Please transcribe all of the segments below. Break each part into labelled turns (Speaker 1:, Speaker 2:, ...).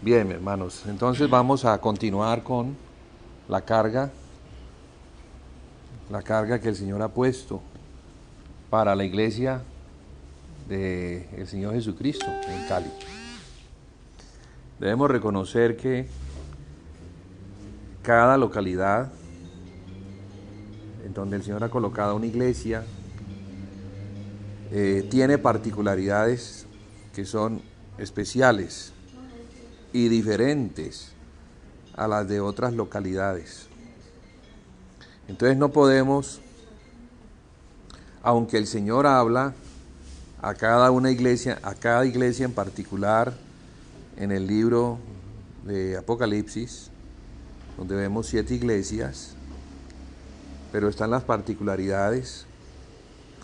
Speaker 1: Bien, hermanos, entonces vamos a continuar con la carga, que el Señor ha puesto para la iglesia del Señor Jesucristo en Cali. Debemos reconocer que cada localidad en donde el Señor ha colocado una iglesia tiene particularidades que son especiales y diferentes a las de otras localidades. Entonces no podemos, aunque el Señor habla a cada iglesia en particular en el libro de Apocalipsis, donde vemos 7 iglesias, pero están las particularidades,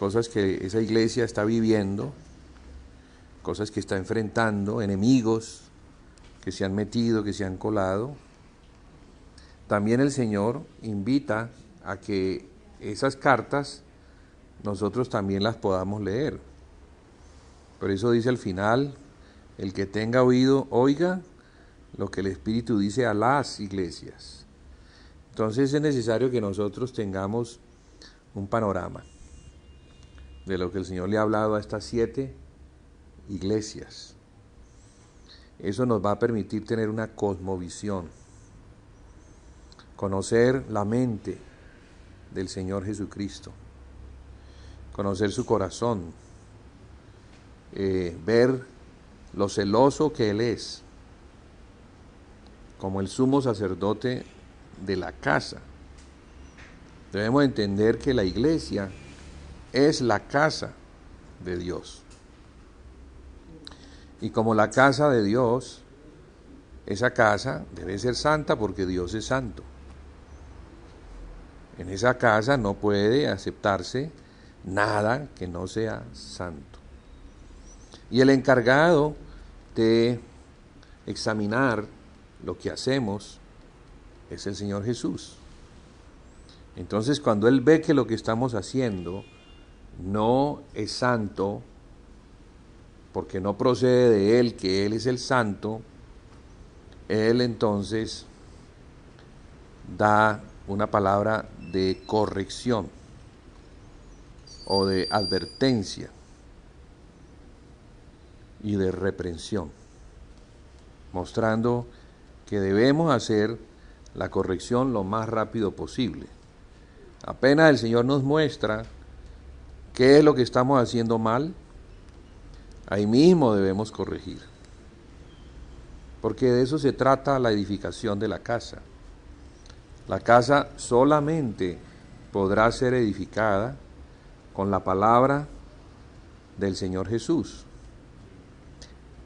Speaker 1: cosas que esa iglesia está viviendo, cosas que está enfrentando, enemigos que se han metido, que se han colado. También el Señor invita a que esas cartas nosotros también las podamos leer. Por eso dice al final, el que tenga oído, oiga lo que el Espíritu dice a las iglesias. Entonces es necesario que nosotros tengamos un panorama de lo que el Señor le ha hablado a estas 7 iglesias. Eso nos va a permitir tener una cosmovisión, conocer la mente del Señor Jesucristo, conocer su corazón, ver lo celoso que Él es, como el sumo sacerdote de la casa. Debemos entender que la iglesia es la casa de Dios. Y como la casa de Dios, esa casa debe ser santa porque Dios es santo. En esa casa no puede aceptarse nada que no sea santo. Y el encargado de examinar lo que hacemos es el Señor Jesús. Entonces, cuando Él ve que lo que estamos haciendo no es santo, porque no procede de Él, que Él es el santo, Él entonces da una palabra de corrección o de advertencia y de reprensión, mostrando que debemos hacer la corrección lo más rápido posible. Apenas el Señor nos muestra qué es lo que estamos haciendo mal, ahí mismo debemos corregir, porque de eso se trata la edificación de la casa. La casa solamente podrá ser edificada con la palabra del Señor Jesús,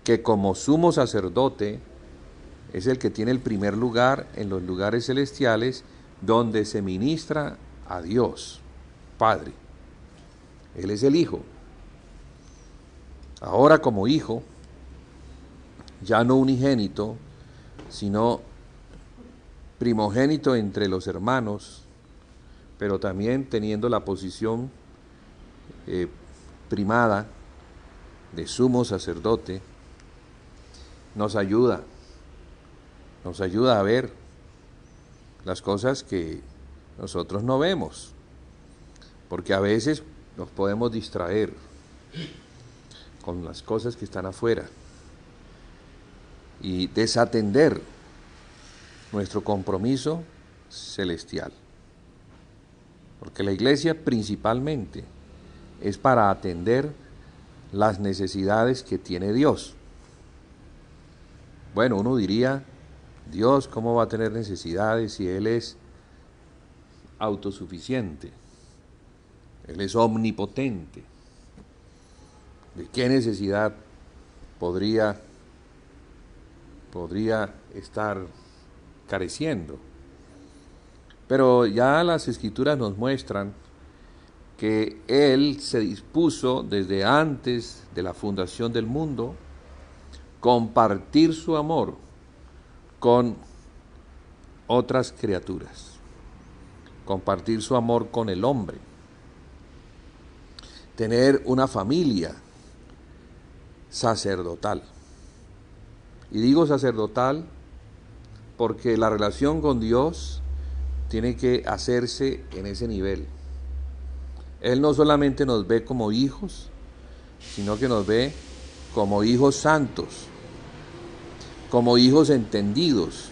Speaker 1: que como sumo sacerdote es el que tiene el primer lugar en los lugares celestiales donde se ministra a Dios, Padre. Él es el Hijo. Ahora como Hijo, ya no unigénito, sino primogénito entre los hermanos, pero también teniendo la posición primada de sumo sacerdote, nos ayuda a ver las cosas que nosotros no vemos, porque a veces nos podemos distraer con las cosas que están afuera y desatender nuestro compromiso celestial, porque la iglesia principalmente es para atender las necesidades que tiene Dios. Bueno, uno diría, Dios, ¿cómo va a tener necesidades si Él es autosuficiente? Él es omnipotente. ¿De qué necesidad podría estar careciendo? Pero ya las Escrituras nos muestran que Él se dispuso desde antes de la fundación del mundo compartir su amor con otras criaturas, compartir su amor con el hombre, tener una familia sacerdotal. Y digo sacerdotal porque la relación con Dios tiene que hacerse en ese nivel. Él no solamente nos ve como hijos, sino que nos ve como hijos santos, como hijos entendidos,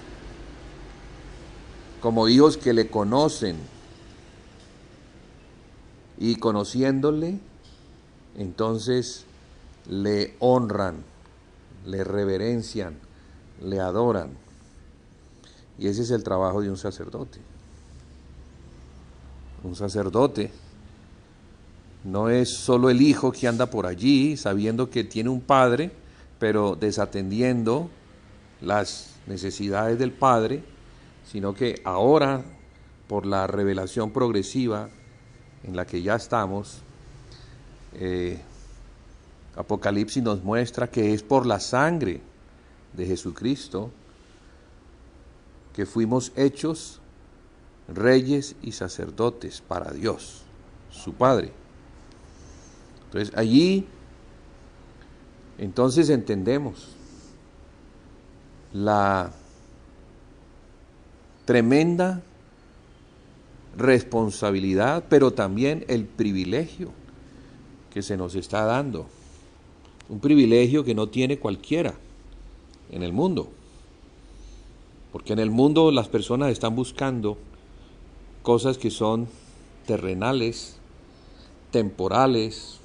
Speaker 1: como hijos que le conocen, y conociéndole, entonces le honran, le reverencian, le adoran. Y ese es el trabajo de un sacerdote. Un sacerdote no es solo el hijo que anda por allí sabiendo que tiene un padre, pero desatendiendo las necesidades del padre, sino que ahora, por la revelación progresiva en la que ya estamos, Apocalipsis nos muestra que es por la sangre de Jesucristo que fuimos hechos reyes y sacerdotes para Dios, su Padre. Entonces allí, entonces entendemos la tremenda responsabilidad, pero también el privilegio que se nos está dando. Un privilegio que no tiene cualquiera en el mundo. Porque en el mundo las personas están buscando cosas que son terrenales, temporales,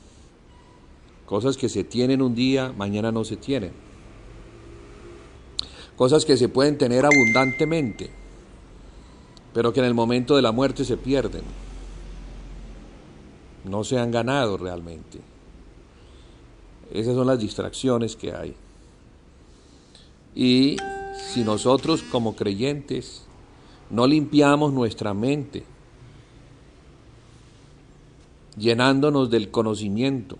Speaker 1: cosas que se tienen un día, mañana no se tienen. Cosas que se pueden tener abundantemente, pero que en el momento de la muerte se pierden. No se han ganado realmente. Esas son las distracciones que hay. Y si nosotros como creyentes no limpiamos nuestra mente, llenándonos del conocimiento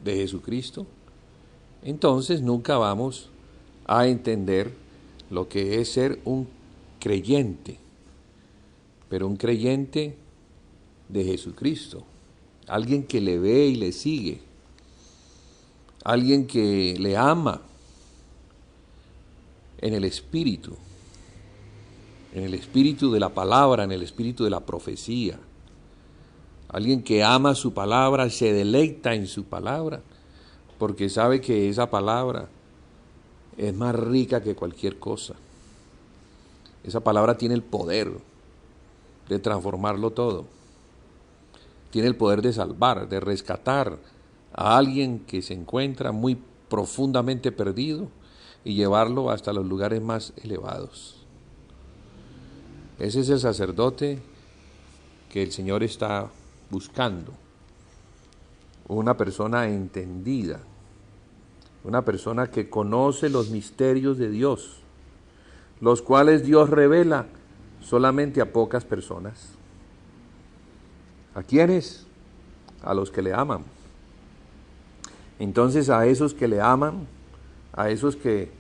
Speaker 1: de Jesucristo, entonces nunca vamos a entender lo que es ser un creyente, pero un creyente de Jesucristo, alguien que le ve y le sigue, alguien que le ama en el espíritu de la palabra, en el espíritu de la profecía, alguien que ama su palabra, se deleita en su palabra, porque sabe que esa palabra es más rica que cualquier cosa. Esa palabra tiene el poder de transformarlo todo. Tiene el poder de salvar, de rescatar a alguien que se encuentra muy profundamente perdido y llevarlo hasta los lugares más elevados. Ese es el sacerdote que el Señor está buscando. Una persona entendida, una persona que conoce los misterios de Dios, los cuales Dios revela solamente a pocas personas. ¿A quiénes? A los que le aman. Entonces a esos que le aman, a esos que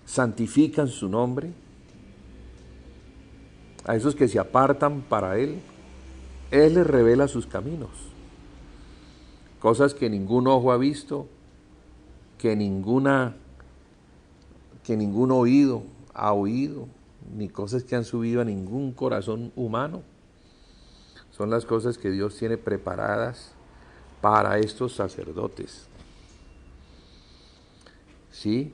Speaker 1: santifican su nombre, a esos que se apartan para Él les revela sus caminos. Cosas que ningún ojo ha visto, que ningún oído ha oído, ni cosas que han subido a ningún corazón humano. Son las cosas que Dios tiene preparadas para estos sacerdotes. Sí,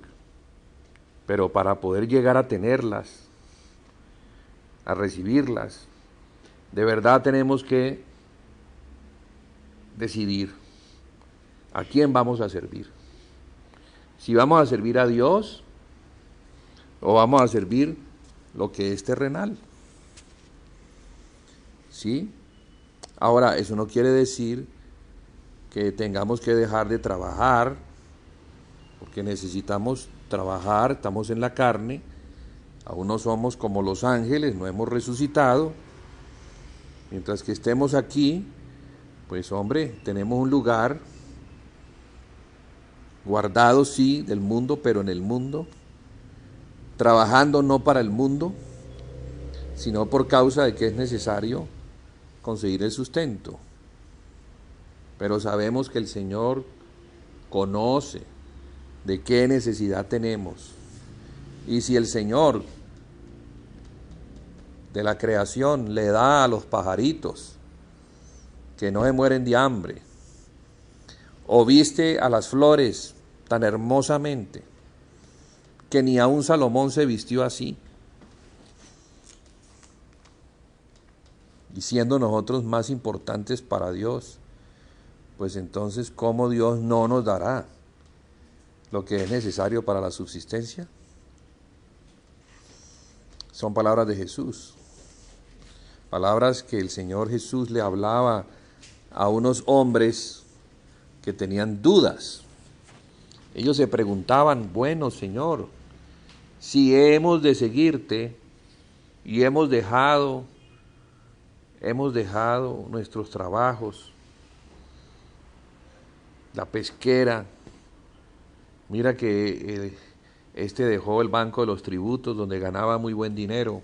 Speaker 1: pero para poder llegar a tenerlas, a recibirlas, de verdad tenemos que decidir a quién vamos a servir. Si vamos a servir a Dios o vamos a servir lo que es terrenal. ¿Sí? Ahora, eso no quiere decir que tengamos que dejar de trabajar, porque necesitamos trabajar, estamos en la carne, aún no somos como los ángeles, no hemos resucitado. Mientras que estemos aquí, pues hombre, tenemos un lugar guardado, sí, del mundo, pero en el mundo, trabajando no para el mundo, sino por causa de que es necesario conseguir el sustento. Pero sabemos que el Señor conoce de qué necesidad tenemos. Y si el Señor de la creación le da a los pajaritos que no se mueren de hambre, o viste a las flores tan hermosamente, que ni aun Salomón se vistió así, y siendo nosotros más importantes para Dios, pues entonces, ¿cómo Dios no nos dará lo que es necesario para la subsistencia? Son palabras de Jesús, palabras que el Señor Jesús le hablaba a unos hombres que tenían dudas. Ellos se preguntaban, bueno, Señor, si hemos de seguirte y hemos dejado nuestros trabajos, la pesquera, mira que este dejó el banco de los tributos donde ganaba muy buen dinero.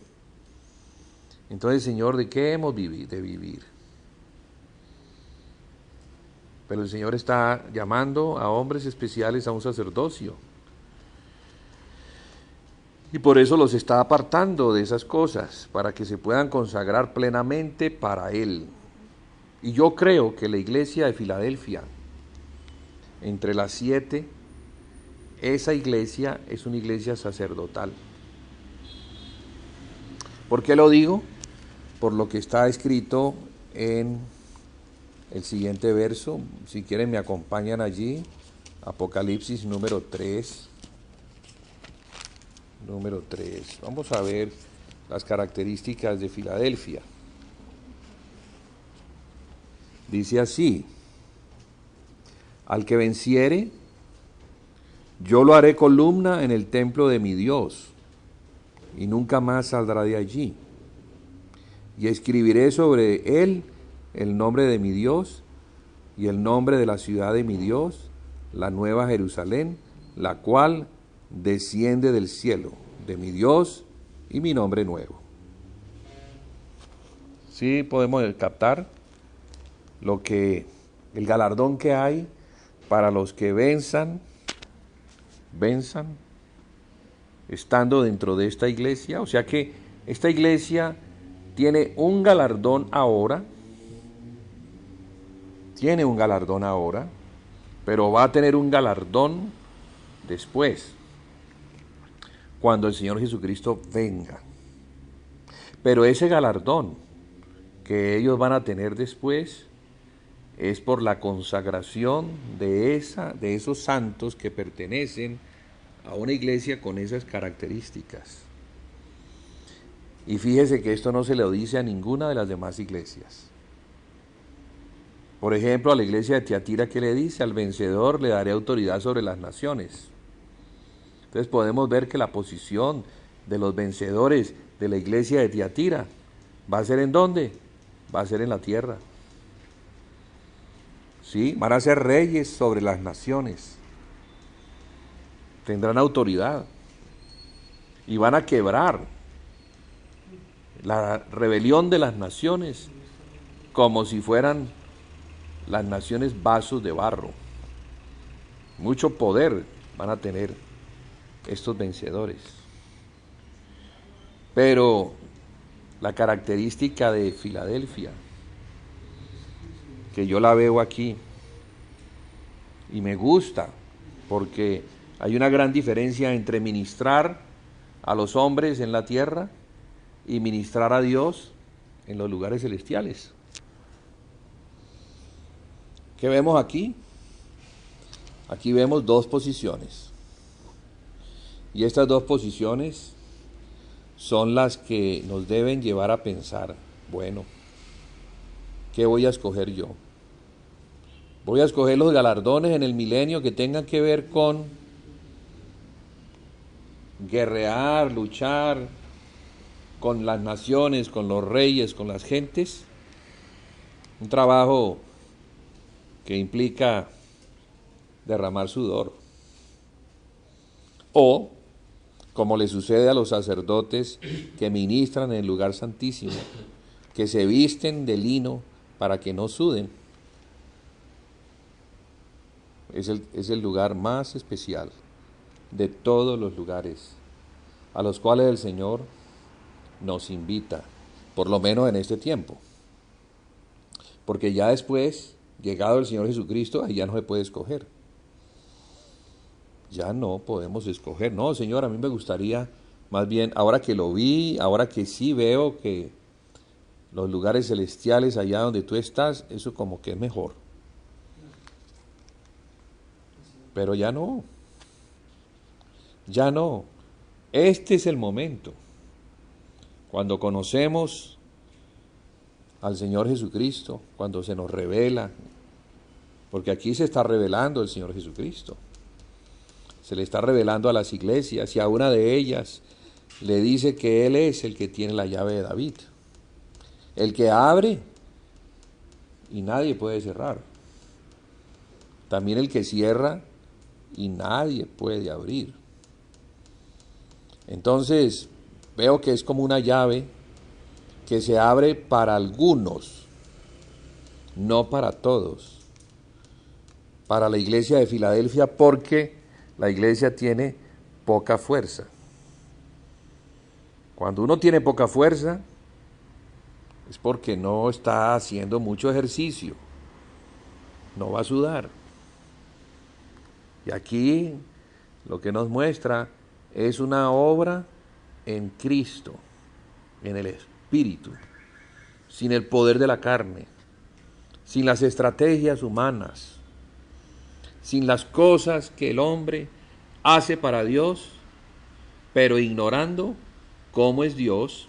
Speaker 1: Entonces, Señor, ¿de qué hemos de vivir? Pero el Señor está llamando a hombres especiales a un sacerdocio. Y por eso los está apartando de esas cosas, para que se puedan consagrar plenamente para Él. Y yo creo que la iglesia de Filadelfia, entre las 7, esa iglesia es una iglesia sacerdotal. ¿Por qué lo digo? Por lo que está escrito en el siguiente verso. Si quieren me acompañan allí. Apocalipsis número 3. Número 3. Vamos a ver las características de Filadelfia. Dice así: al que venciere, yo lo haré columna en el templo de mi Dios, y nunca más saldrá de allí. Y escribiré sobre él el nombre de mi Dios y el nombre de la ciudad de mi Dios, la nueva Jerusalén, la cual desciende del cielo, de mi Dios, y mi nombre nuevo. Sí, podemos captar el galardón que hay para los que venzan, estando dentro de esta iglesia. O sea que esta iglesia tiene un galardón ahora, pero va a tener un galardón después, cuando el Señor Jesucristo venga. Pero ese galardón que ellos van a tener después es por la consagración de esos santos que pertenecen a una iglesia con esas características. Y fíjese que esto no se le dice a ninguna de las demás iglesias. Por ejemplo, a la iglesia de Tiatira, ¿qué le dice? Al vencedor le daré autoridad sobre las naciones. Entonces podemos ver que la posición de los vencedores de la iglesia de Tiatira va a ser ¿en dónde? Va a ser en la tierra. ¿Sí? Van a ser reyes sobre las naciones. Tendrán autoridad. Y van a quebrar la rebelión de las naciones como si fueran las naciones vasos de barro. Mucho poder van a tener estos vencedores. Pero la característica de Filadelfia, que yo la veo aquí y me gusta, porque hay una gran diferencia entre ministrar a los hombres en la tierra y ministrar a Dios en los lugares celestiales. ¿Qué vemos aquí? Aquí vemos dos posiciones. Y estas dos posiciones son las que nos deben llevar a pensar, bueno, ¿qué voy a escoger yo? Voy a escoger los galardones en el milenio que tengan que ver con guerrear, luchar con las naciones, con los reyes, con las gentes. Un trabajo que implica derramar sudor. O, como le sucede a los sacerdotes que ministran en el lugar santísimo, que se visten de lino para que no suden. es el lugar más especial de todos los lugares a los cuales el Señor nos invita, por lo menos en este tiempo. Porque ya después, llegado el Señor Jesucristo, ahí ya no se puede escoger. Ya no podemos escoger. No, Señor, a mí me gustaría, más bien, ahora que lo vi, ahora que sí veo que los lugares celestiales allá donde tú estás, eso como que es mejor. Pero ya no. Ya no. Este es el momento. Cuando conocemos al Señor Jesucristo, cuando se nos revela, porque aquí se está revelando el Señor Jesucristo. Se le está revelando a las iglesias y a una de ellas le dice que Él es el que tiene la llave de David. El que abre y nadie puede cerrar. También el que cierra y nadie puede abrir. Entonces veo que es como una llave que se abre para algunos, no para todos. Para la iglesia de Filadelfia, porque la iglesia tiene poca fuerza. Cuando uno tiene poca fuerza, es porque no está haciendo mucho ejercicio, no va a sudar. Y aquí lo que nos muestra es una obra en Cristo, en el Espíritu, sin el poder de la carne, sin las estrategias humanas, sin las cosas que el hombre hace para Dios, pero ignorando cómo es Dios,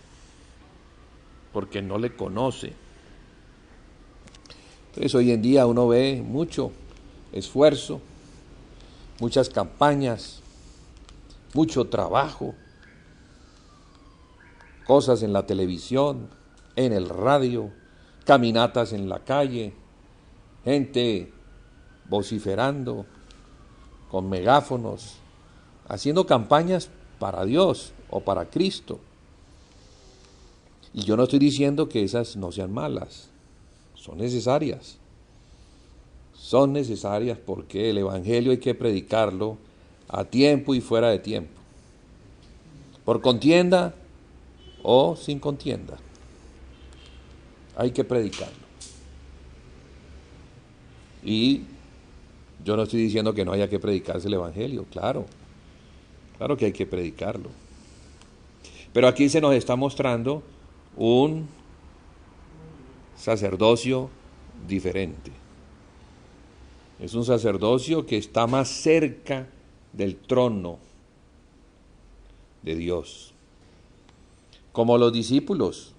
Speaker 1: porque no le conoce. Entonces hoy en día uno ve mucho esfuerzo, muchas campañas, mucho trabajo, cosas en la televisión, en el radio, caminatas en la calle, gente vociferando con megáfonos, haciendo campañas para Dios o para Cristo. Y yo no estoy diciendo que esas no sean malas, son necesarias. Son necesarias porque el Evangelio hay que predicarlo a tiempo y fuera de tiempo. Por contienda o sin contienda. Hay que predicarlo. Y yo no estoy diciendo que no haya que predicarse el Evangelio, claro. Claro que hay que predicarlo. Pero aquí se nos está mostrando un sacerdocio diferente. Es un sacerdocio que está más cerca del trono de Dios. Como los discípulos.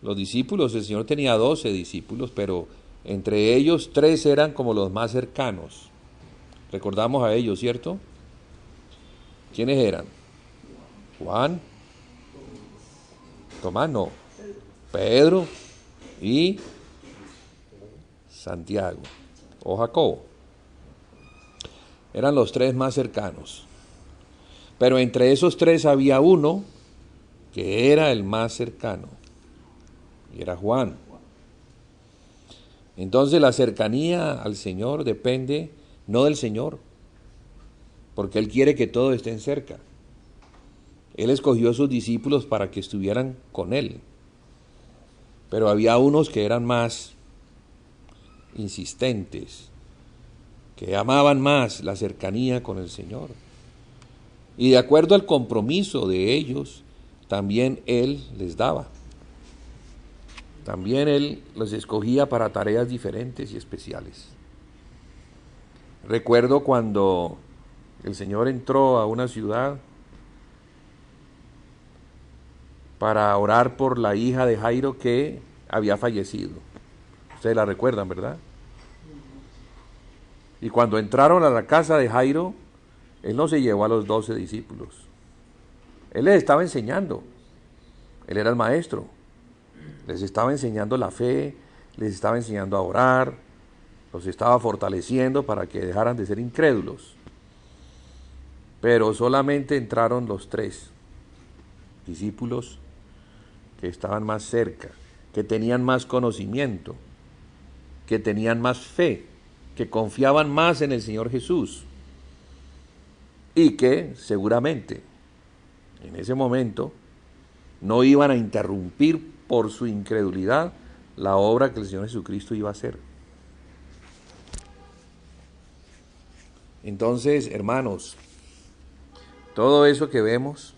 Speaker 1: Los discípulos, el Señor tenía 12 discípulos, pero entre ellos 3 eran como los más cercanos. Recordamos a ellos, ¿cierto? ¿Quiénes eran? Juan, Tomás no, Pedro y Santiago o Jacobo. Eran los 3 más cercanos. Pero entre esos 3 había uno que era el más cercano, y era Juan. Entonces la cercanía al Señor depende no del Señor, porque Él quiere que todos estén cerca. Él escogió a sus discípulos para que estuvieran con Él, pero había unos que eran más insistentes, que amaban más la cercanía con el Señor. Y de acuerdo al compromiso de ellos, también Él les daba. También Él los escogía para tareas diferentes y especiales. Recuerdo cuando el Señor entró a una ciudad para orar por la hija de Jairo que había fallecido. Ustedes la recuerdan, ¿verdad? Y cuando entraron a la casa de Jairo, Él no se llevó a los 12 discípulos. Él les estaba enseñando. Él era el maestro. Les estaba enseñando la fe, les estaba enseñando a orar, los estaba fortaleciendo para que dejaran de ser incrédulos. Pero solamente entraron los 3 discípulos que estaban más cerca, que tenían más conocimiento, que tenían más fe. que confiaban más en el Señor Jesús y que seguramente en ese momento no iban a interrumpir por su incredulidad la obra que el Señor Jesucristo iba a hacer. Entonces, hermanos, todo eso que vemos,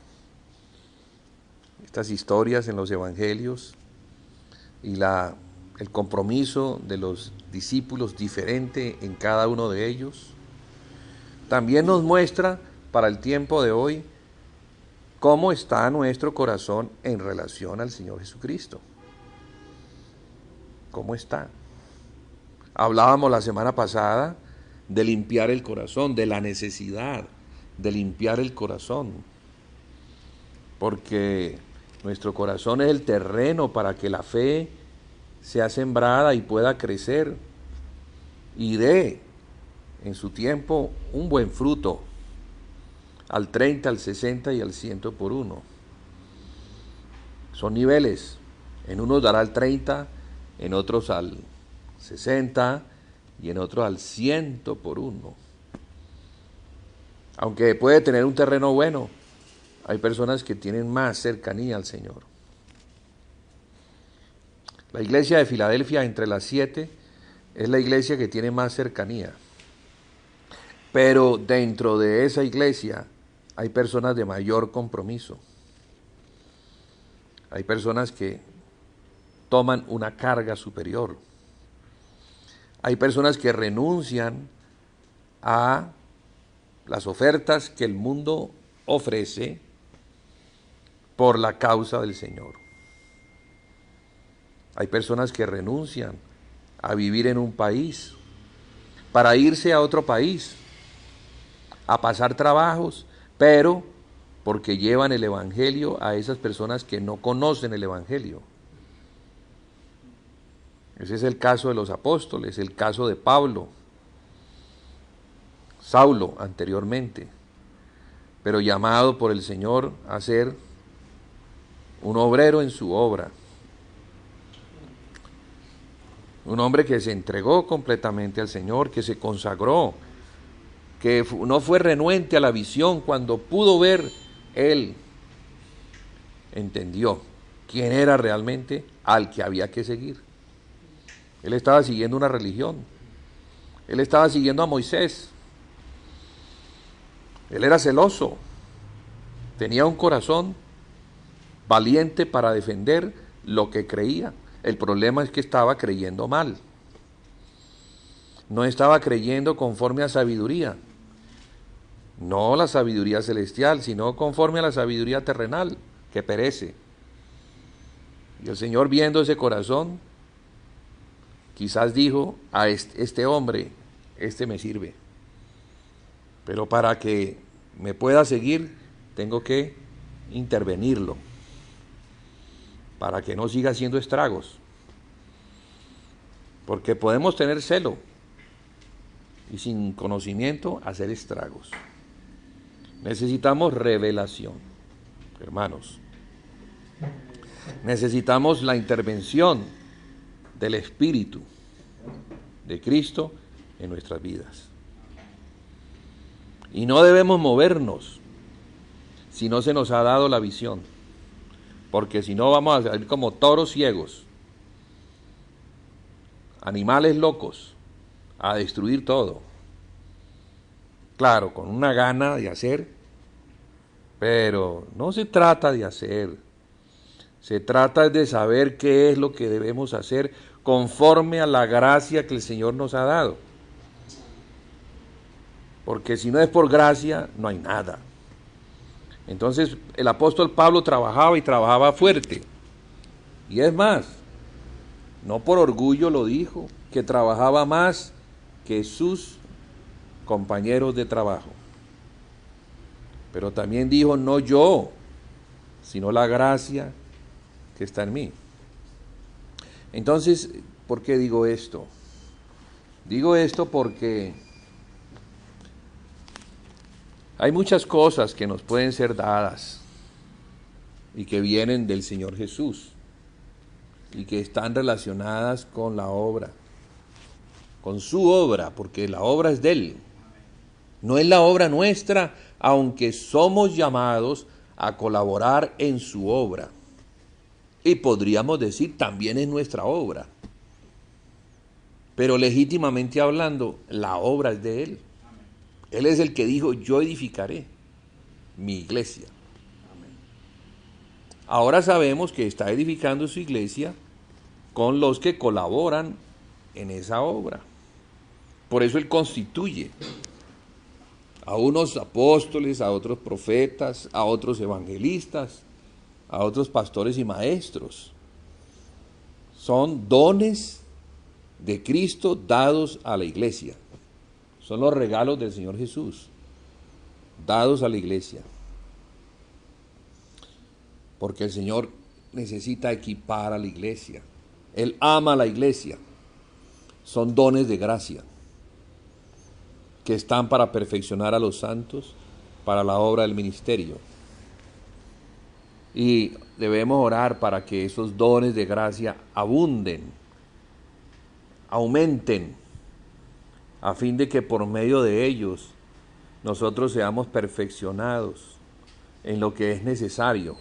Speaker 1: estas historias en los evangelios y el compromiso de los discípulos diferente en cada uno de ellos, también nos muestra para el tiempo de hoy cómo está nuestro corazón en relación al Señor Jesucristo. ¿Cómo está? Hablábamos la semana pasada de limpiar el corazón, de la necesidad de limpiar el corazón, porque nuestro corazón es el terreno para que la fe sea sembrada y pueda crecer y dé en su tiempo un buen fruto, al 30, al 60 y al 100 por uno. Son niveles, en unos dará al 30, en otros al 60 y en otros al 100 por uno. Aunque puede tener un terreno bueno, hay personas que tienen más cercanía al Señor. La iglesia de Filadelfia, entre las 7, es la iglesia que tiene más cercanía. Pero dentro de esa iglesia hay personas de mayor compromiso. Hay personas que toman una carga superior. Hay personas que renuncian a las ofertas que el mundo ofrece por la causa del Señor. Hay personas que renuncian a vivir en un país para irse a otro país, a pasar trabajos, pero porque llevan el Evangelio a esas personas que no conocen el Evangelio. Ese es el caso de los apóstoles, el caso de Pablo, Saulo anteriormente, pero llamado por el Señor a ser un obrero en su obra. Un hombre que se entregó completamente al Señor, que se consagró, que no fue renuente a la visión. Cuando pudo ver, él entendió quién era realmente al que había que seguir. Él estaba siguiendo una religión. Él estaba siguiendo a Moisés. Él era celoso. Tenía un corazón valiente para defender lo que creía. El problema es que estaba creyendo mal. No estaba creyendo conforme a sabiduría. No la sabiduría celestial, sino conforme a la sabiduría terrenal, que perece. Y el Señor, viendo ese corazón, quizás dijo: a este hombre, este me sirve. Pero para que me pueda seguir, tengo que intervenirlo, para que no siga haciendo estragos. Porque podemos tener celo y sin conocimiento hacer estragos. Necesitamos revelación, hermanos. Necesitamos la intervención del Espíritu de Cristo en nuestras vidas. Y no debemos movernos si no se nos ha dado la visión, porque si no vamos a salir como toros ciegos, animales locos, a destruir todo. Claro, con una gana de hacer, pero no se trata de hacer, se trata de saber qué es lo que debemos hacer conforme a la gracia que el Señor nos ha dado. Porque si no es por gracia, no hay nada. Entonces el apóstol Pablo trabajaba y trabajaba fuerte. Y es más, no por orgullo lo dijo, que trabajaba más que sus compañeros de trabajo. Pero también dijo: no yo, sino la gracia que está en mí. Entonces, ¿por qué digo esto? Digo esto porque hay muchas cosas que nos pueden ser dadas y que vienen del Señor Jesús y que están relacionadas con la obra. con su obra, porque la obra es de Él. No es la obra nuestra, aunque somos llamados a colaborar en su obra. Y podríamos decir, también es nuestra obra. Pero legítimamente hablando, la obra es de Él. Él es el que dijo, yo edificaré mi iglesia. Ahora sabemos que está edificando su iglesia con los que colaboran en esa obra. Por eso Él constituye a unos apóstoles, a otros profetas, a otros evangelistas, a otros pastores y maestros. Son dones de Cristo dados a la iglesia. Son los regalos del Señor Jesús, dados a la iglesia. Porque el Señor necesita equipar a la iglesia. Él ama a la iglesia. Son dones de gracia que están para perfeccionar a los santos para la obra del ministerio. Y debemos orar para que esos dones de gracia abunden, aumenten, a fin de que por medio de ellos nosotros seamos perfeccionados en lo que es necesario.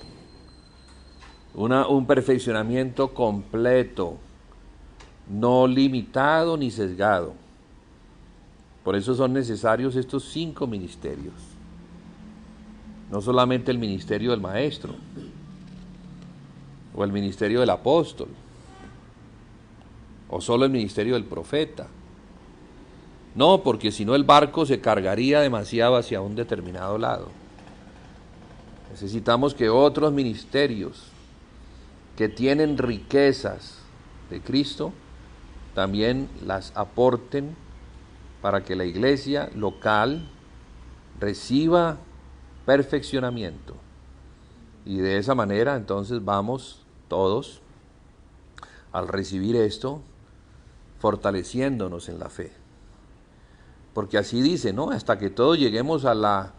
Speaker 1: Un perfeccionamiento completo, no limitado ni sesgado. Por eso son necesarios estos 5 ministerios. No solamente el ministerio del maestro o el ministerio del apóstol o solo el ministerio del profeta. No, porque si no el barco se cargaría demasiado hacia un determinado lado. Necesitamos que otros ministerios que tienen riquezas de Cristo también las aporten para que la iglesia local reciba perfeccionamiento. Y de esa manera entonces vamos todos, al recibir esto, fortaleciéndonos en la fe. Porque así dice, ¿no? Hasta que todos lleguemos a la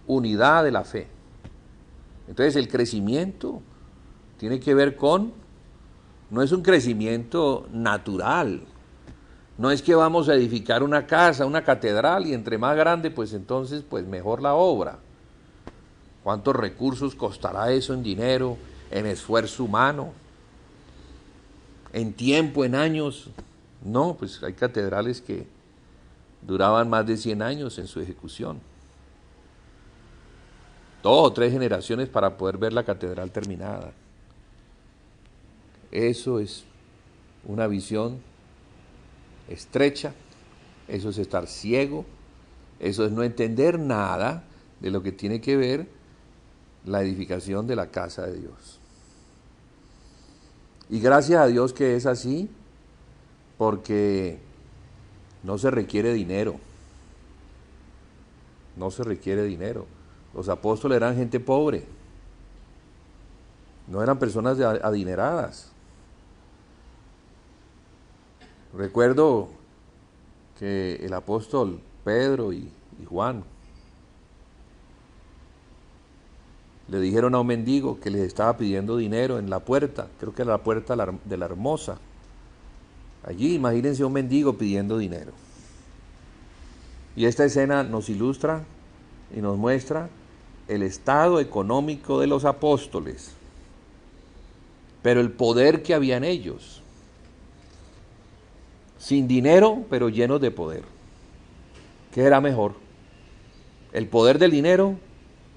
Speaker 1: unidad de la fe. Entonces el crecimiento tiene que ver con, no es un crecimiento natural. No es que vamos a edificar una casa, una catedral, y entre más grande, pues entonces, pues mejor la obra. ¿Cuántos recursos costará eso en dinero, en esfuerzo humano, en tiempo, en años? No, pues hay catedrales que duraban más de 100 años en su ejecución. 2 o 3 generaciones para poder ver la catedral terminada. Eso es una visión estrecha, eso es estar ciego, eso es no entender nada de lo que tiene que ver la edificación de la casa de Dios. Y gracias a Dios que es así, porque no se requiere dinero. No se requiere dinero. Los apóstoles eran gente pobre, no eran personas adineradas. Recuerdo que el apóstol Pedro y Juan le dijeron a un mendigo que les estaba pidiendo dinero en la puerta, creo que era la puerta de la Hermosa. Allí imagínense un mendigo pidiendo dinero. Y esta escena nos ilustra y nos muestra el estado económico de los apóstoles, pero el poder que había en ellos. Sin dinero, pero llenos de poder. ¿Qué era mejor? ¿El poder del dinero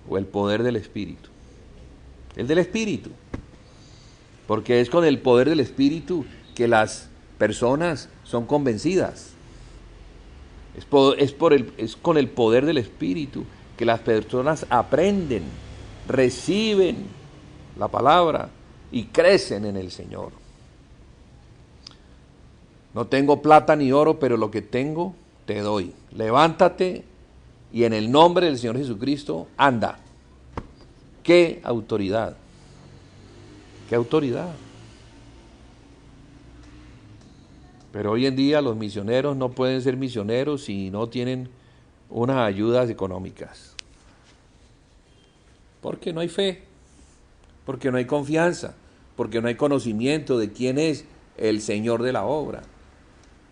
Speaker 1: o el poder del Espíritu? El del Espíritu. Porque es con el poder del Espíritu que las personas son convencidas. Es con el poder del Espíritu que las personas aprenden, reciben la palabra y crecen en el Señor. No tengo plata ni oro, pero lo que tengo te doy. Levántate y en el nombre del Señor Jesucristo anda. ¡Qué autoridad! ¡Qué autoridad! Pero hoy en día los misioneros no pueden ser misioneros si no tienen unas ayudas económicas. Porque no hay fe, porque no hay confianza, porque no hay conocimiento de quién es el Señor de la obra.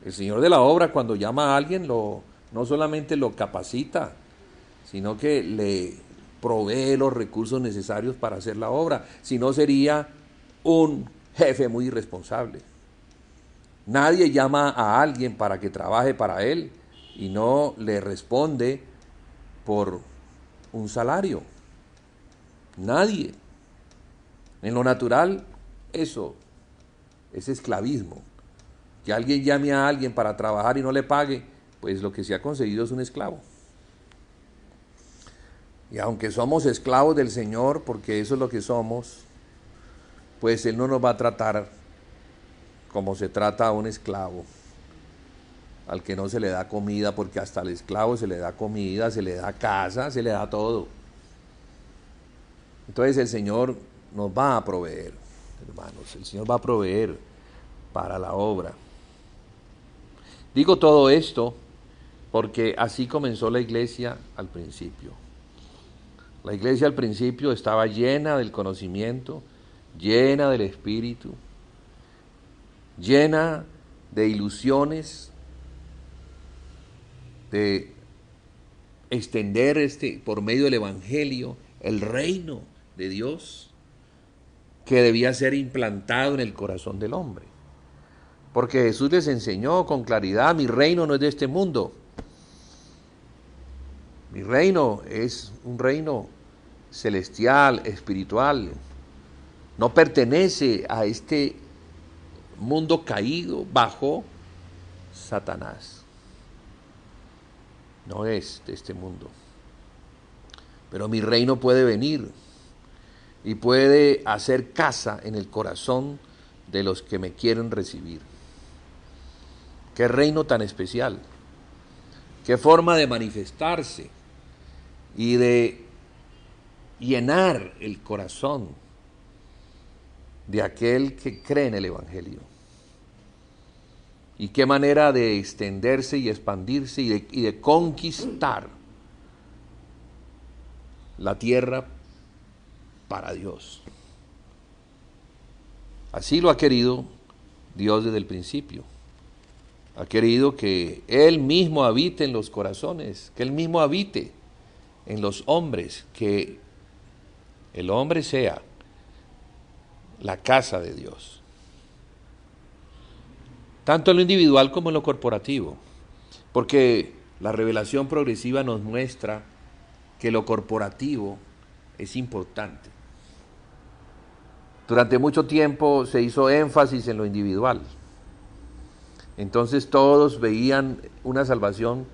Speaker 1: El Señor de la obra, cuando llama a alguien, no solamente lo capacita, sino que le provee los recursos necesarios para hacer la obra. Si no, sería un jefe muy irresponsable. Nadie llama a alguien para que trabaje para él y no le responde por un salario. Nadie. En lo natural, eso es esclavismo. Que alguien llame a alguien para trabajar y no le pague, pues lo que se ha conseguido es un esclavo. Y aunque somos esclavos del Señor, porque eso es lo que somos, pues Él no nos va a tratar como se trata a un esclavo, al que no se le da comida, porque hasta al esclavo se le da comida, se le da casa, se le da todo. Entonces el Señor nos va a proveer, hermanos, el Señor va a proveer para la obra. Digo todo esto porque así comenzó la iglesia al principio. La iglesia al principio estaba llena del conocimiento, llena del Espíritu, llena de ilusiones, de extender por medio del Evangelio el reino de Dios que debía ser implantado en el corazón del hombre. Porque Jesús les enseñó con claridad: mi reino no es de este mundo. Mi reino es un reino celestial, espiritual. No pertenece a este mundo caído bajo Satanás. No es de este mundo. Pero mi reino puede venir y puede hacer casa en el corazón de los que me quieren recibir. Qué reino tan especial, qué forma de manifestarse y de llenar el corazón de aquel que cree en el Evangelio. Y qué manera de extenderse y expandirse y de conquistar la tierra para Dios. Así lo ha querido Dios desde el principio. Ha querido que Él mismo habite en los corazones, que Él mismo habite en los hombres, que el hombre sea la casa de Dios. Tanto en lo individual como en lo corporativo. Porque la revelación progresiva nos muestra que lo corporativo es importante. Durante mucho tiempo se hizo énfasis en lo individual. Entonces todos veían una salvación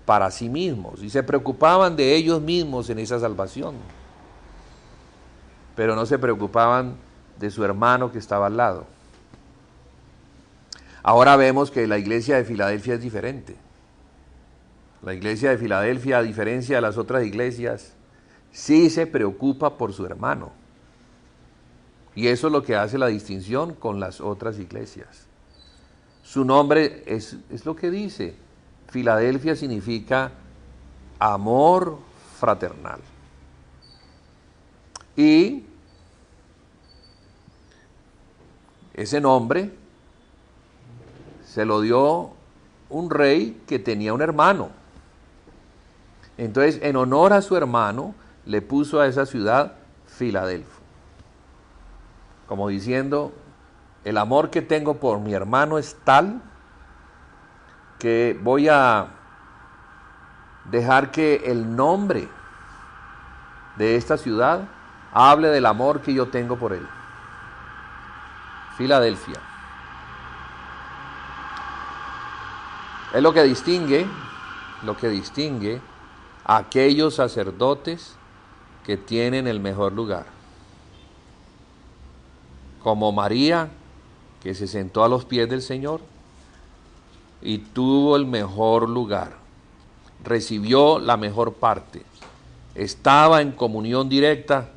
Speaker 1: para sí mismos y se preocupaban de ellos mismos en esa salvación. Pero no se preocupaban de su hermano que estaba al lado. Ahora vemos que la iglesia de Filadelfia es diferente. La iglesia de Filadelfia, a diferencia de las otras iglesias, sí se preocupa por su hermano. Y eso es lo que hace la distinción con las otras iglesias. Su nombre es lo que dice. Filadelfia significa amor fraternal. Y ese nombre se lo dio un rey que tenía un hermano. Entonces, en honor a su hermano, le puso a esa ciudad Filadelfia. Como diciendo, el amor que tengo por mi hermano es tal que voy a dejar que el nombre de esta ciudad hable del amor que yo tengo por él. Filadelfia. Es lo que distingue a aquellos sacerdotes que tienen el mejor lugar. Como María, que se sentó a los pies del Señor y tuvo el mejor lugar, recibió la mejor parte, estaba en comunión directa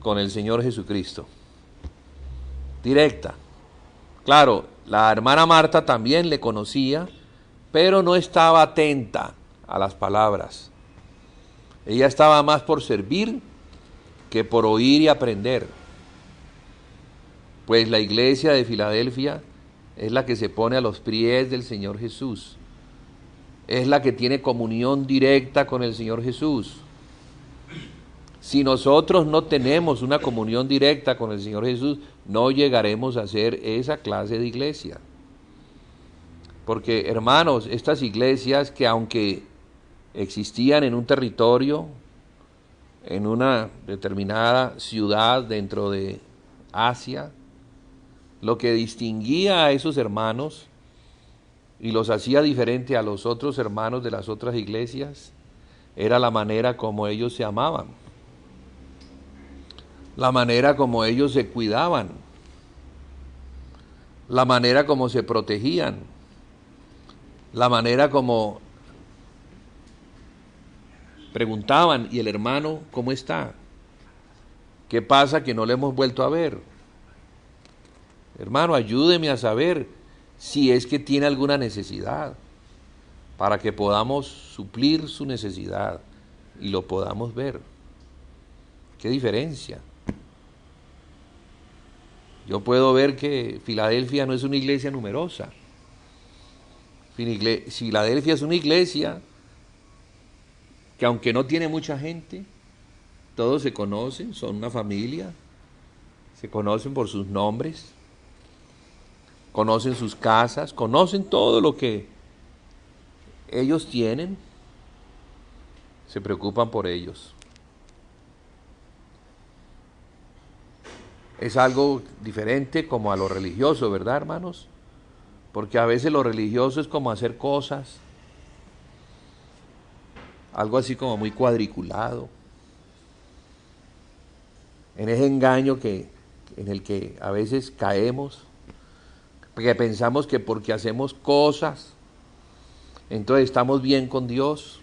Speaker 1: con el Señor Jesucristo. Directa. Claro, la hermana Marta también le conocía, pero no estaba atenta a las palabras. Ella estaba más por servir que por oír y aprender. Pues la iglesia de Filadelfia es la que se pone a los pies del Señor Jesús. Es la que tiene comunión directa con el Señor Jesús. Si nosotros no tenemos una comunión directa con el Señor Jesús, no llegaremos a ser esa clase de iglesia. Porque, hermanos, estas iglesias que aunque existían en un territorio, en una determinada ciudad dentro de Asia, lo que distinguía a esos hermanos y los hacía diferente a los otros hermanos de las otras iglesias era la manera como ellos se amaban, la manera como ellos se cuidaban, la manera como se protegían, la manera como preguntaban, ¿y el hermano cómo está? ¿Qué pasa que no le hemos vuelto a ver? Hermano, ayúdeme a saber si es que tiene alguna necesidad, para que podamos suplir su necesidad y lo podamos ver. ¿Qué diferencia? Yo puedo ver que Filadelfia no es una iglesia numerosa. Filadelfia es una iglesia que aunque no tiene mucha gente, todos se conocen, son una familia, se conocen por sus nombres, conocen sus casas, conocen todo lo que ellos tienen, se preocupan por ellos. Es algo diferente como a lo religioso, ¿verdad, hermanos? Porque a veces lo religioso es como hacer cosas, algo así como muy cuadriculado, en ese engaño en el que a veces caemos, porque pensamos que porque hacemos cosas, entonces estamos bien con Dios,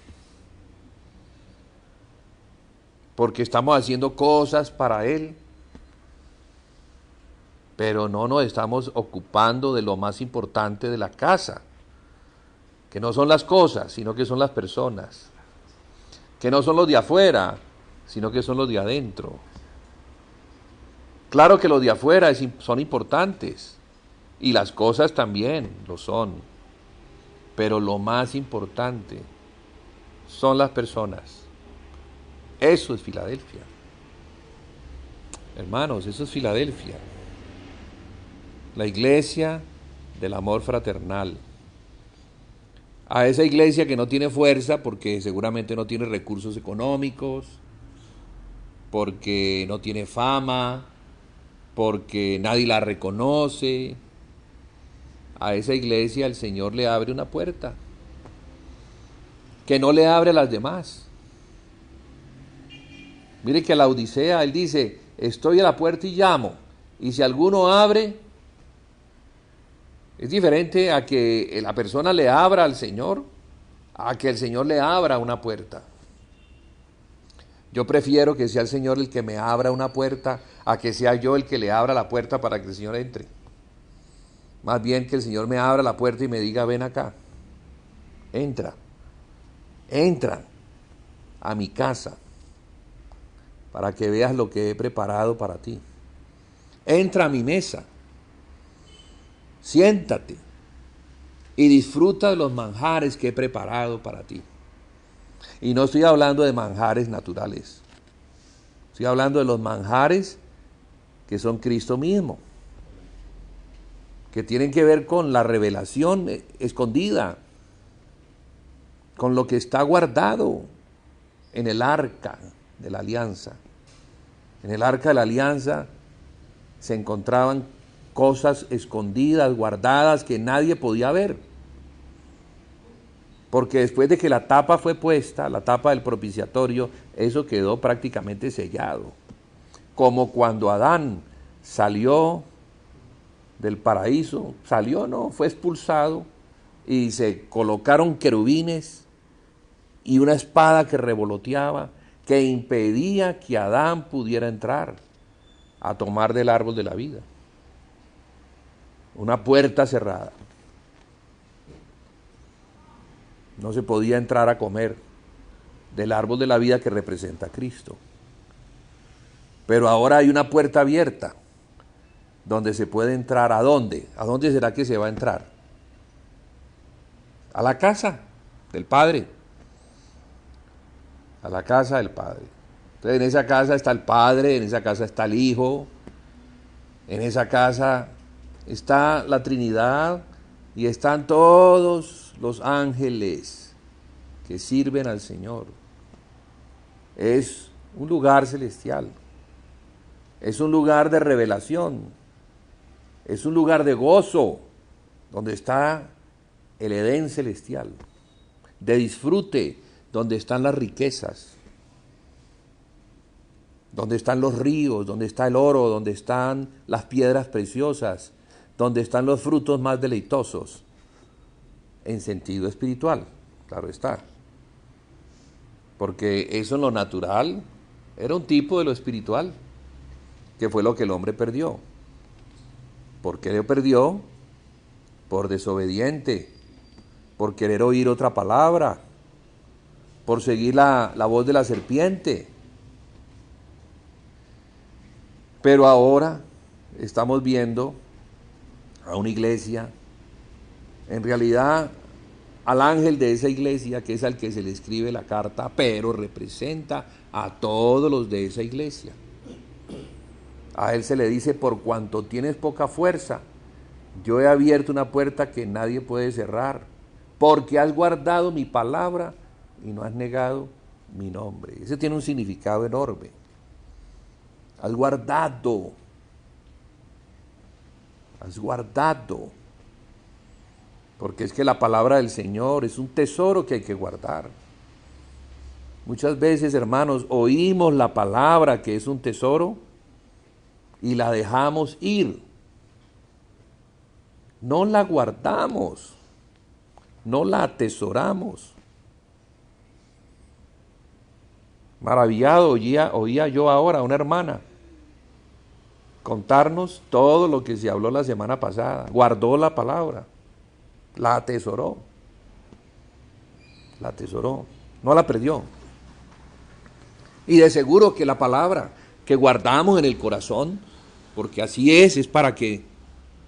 Speaker 1: porque estamos haciendo cosas para Él, pero no nos estamos ocupando de lo más importante de la casa, que no son las cosas, sino que son las personas, que no son los de afuera, sino que son los de adentro. Claro que los de afuera son importantes, y las cosas también lo son, pero lo más importante son las personas. Eso es Filadelfia. Hermanos, eso es Filadelfia. La iglesia del amor fraternal. A esa iglesia que no tiene fuerza porque seguramente no tiene recursos económicos, porque no tiene fama, porque nadie la reconoce. A esa iglesia el Señor le abre una puerta que no le abre a las demás. Mire que a la Odisea Él dice, estoy a la puerta y llamo, y si alguno abre, es diferente a que la persona le abra al Señor, a que el Señor le abra una puerta. Yo prefiero que sea el Señor el que me abra una puerta, a que sea yo el que le abra la puerta para que el Señor entre. Más bien que el Señor me abra la puerta y me diga, ven acá, entra a mi casa, para que veas lo que he preparado para ti. Entra a mi mesa, siéntate y disfruta de los manjares que he preparado para ti. Y no estoy hablando de manjares naturales, estoy hablando de los manjares que son Cristo mismo, que tienen que ver con la revelación escondida, con lo que está guardado en el arca de la alianza. En el arca de la alianza se encontraban cosas escondidas, guardadas, que nadie podía ver. Porque después de que la tapa fue puesta, la tapa del propiciatorio, eso quedó prácticamente sellado. Como cuando Adán salió del paraíso, fue expulsado, y se colocaron querubines y una espada que revoloteaba, que impedía que Adán pudiera entrar a tomar del árbol de la vida. Una puerta cerrada. No se podía entrar a comer del árbol de la vida que representa a Cristo. Pero ahora hay una puerta abierta, donde se puede entrar. ¿A dónde? ¿A dónde será que se va a entrar? A la casa del Padre. A la casa del Padre. Entonces en esa casa está el Padre, en esa casa está el Hijo, en esa casa está la Trinidad y están todos los ángeles que sirven al Señor. Es un lugar celestial, es un lugar de revelación, es un lugar de gozo, donde está el Edén celestial, de disfrute, donde están las riquezas, donde están los ríos, donde está el oro, donde están las piedras preciosas, donde están los frutos más deleitosos, en sentido espiritual, claro está. Porque eso en lo natural era un tipo de lo espiritual, que fue lo que el hombre perdió. ¿Por qué lo perdió? Por desobediente, por querer oír otra palabra, por seguir la voz de la serpiente. Pero ahora estamos viendo a una iglesia, en realidad al ángel de esa iglesia, que es al que se le escribe la carta, pero representa a todos los de esa iglesia. A él se le dice: por cuanto tienes poca fuerza, yo he abierto una puerta que nadie puede cerrar, porque has guardado mi palabra y no has negado mi nombre. Ese tiene un significado enorme. Has guardado. Has guardado. Porque es que la palabra del Señor es un tesoro que hay que guardar. Muchas veces, hermanos, oímos la palabra que es un tesoro y la dejamos ir. No la guardamos, no la atesoramos. Maravillado oía yo ahora a una hermana contarnos todo lo que se habló la semana pasada. Guardó la palabra, la atesoró, no la perdió. Y de seguro que la palabra que guardamos en el corazón, porque así es para que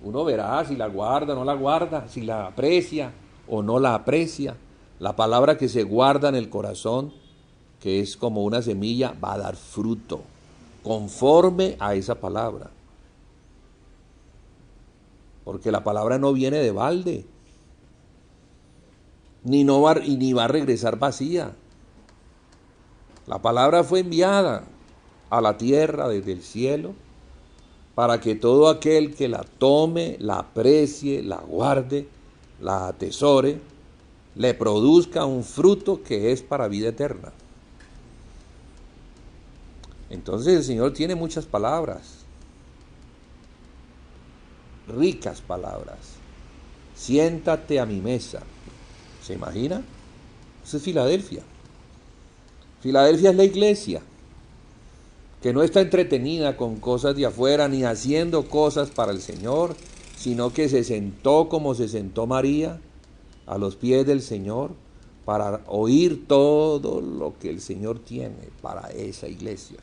Speaker 1: uno verá si la guarda o no la guarda, si la aprecia o no la aprecia. La palabra que se guarda en el corazón, que es como una semilla, va a dar fruto conforme a esa palabra. Porque la palabra no viene de balde, ni va a regresar vacía. La palabra fue enviada a la tierra desde el cielo para que todo aquel que la tome, la aprecie, la guarde, la atesore, le produzca un fruto que es para vida eterna. Entonces el Señor tiene muchas palabras, ricas palabras. Siéntate a mi mesa. ¿Se imagina? Eso es Filadelfia. Filadelfia es la iglesia que no está entretenida con cosas de afuera ni haciendo cosas para el Señor, sino que se sentó como se sentó María a los pies del Señor para oír todo lo que el Señor tiene para esa iglesia.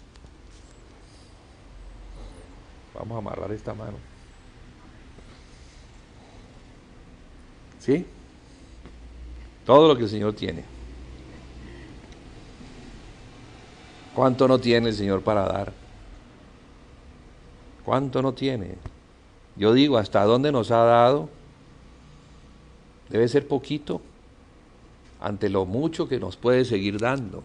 Speaker 1: Vamos a amarrar esta mano. ¿Sí? Todo lo que el Señor tiene. ¿Cuánto no tiene el Señor para dar? ¿Cuánto no tiene? Yo digo, ¿hasta dónde nos ha dado? Debe ser poquito ante lo mucho que nos puede seguir dando.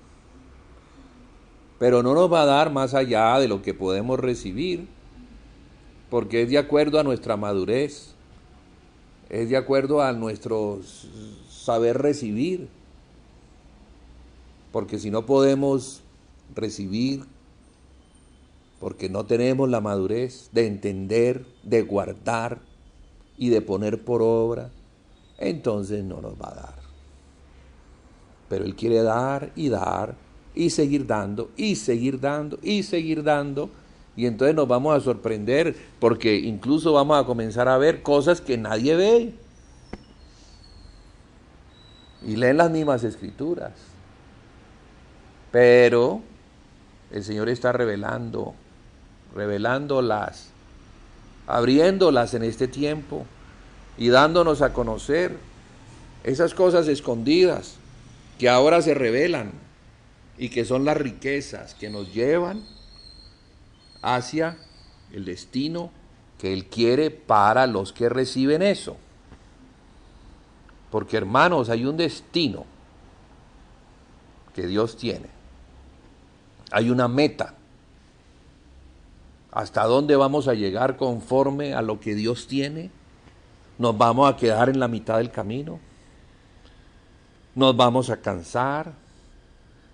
Speaker 1: Pero no nos va a dar más allá de lo que podemos recibir, porque es de acuerdo a nuestra madurez, es de acuerdo a nuestro saber recibir, porque si no podemos recibir, porque no tenemos la madurez de entender, de guardar y de poner por obra, entonces no nos va a dar. Pero Él quiere dar y seguir dando y seguir dando y seguir dando, y entonces nos vamos a sorprender, porque incluso vamos a comenzar a ver cosas que nadie ve y leen las mismas escrituras, pero el Señor está revelándolas abriéndolas en este tiempo y dándonos a conocer esas cosas escondidas que ahora se revelan y que son las riquezas que nos llevan hacia el destino que Él quiere para los que reciben eso. Porque, hermanos, hay un destino que Dios tiene. Hay una meta. ¿Hasta dónde vamos a llegar conforme a lo que Dios tiene? ¿Nos vamos a quedar en la mitad del camino? ¿Nos vamos a cansar?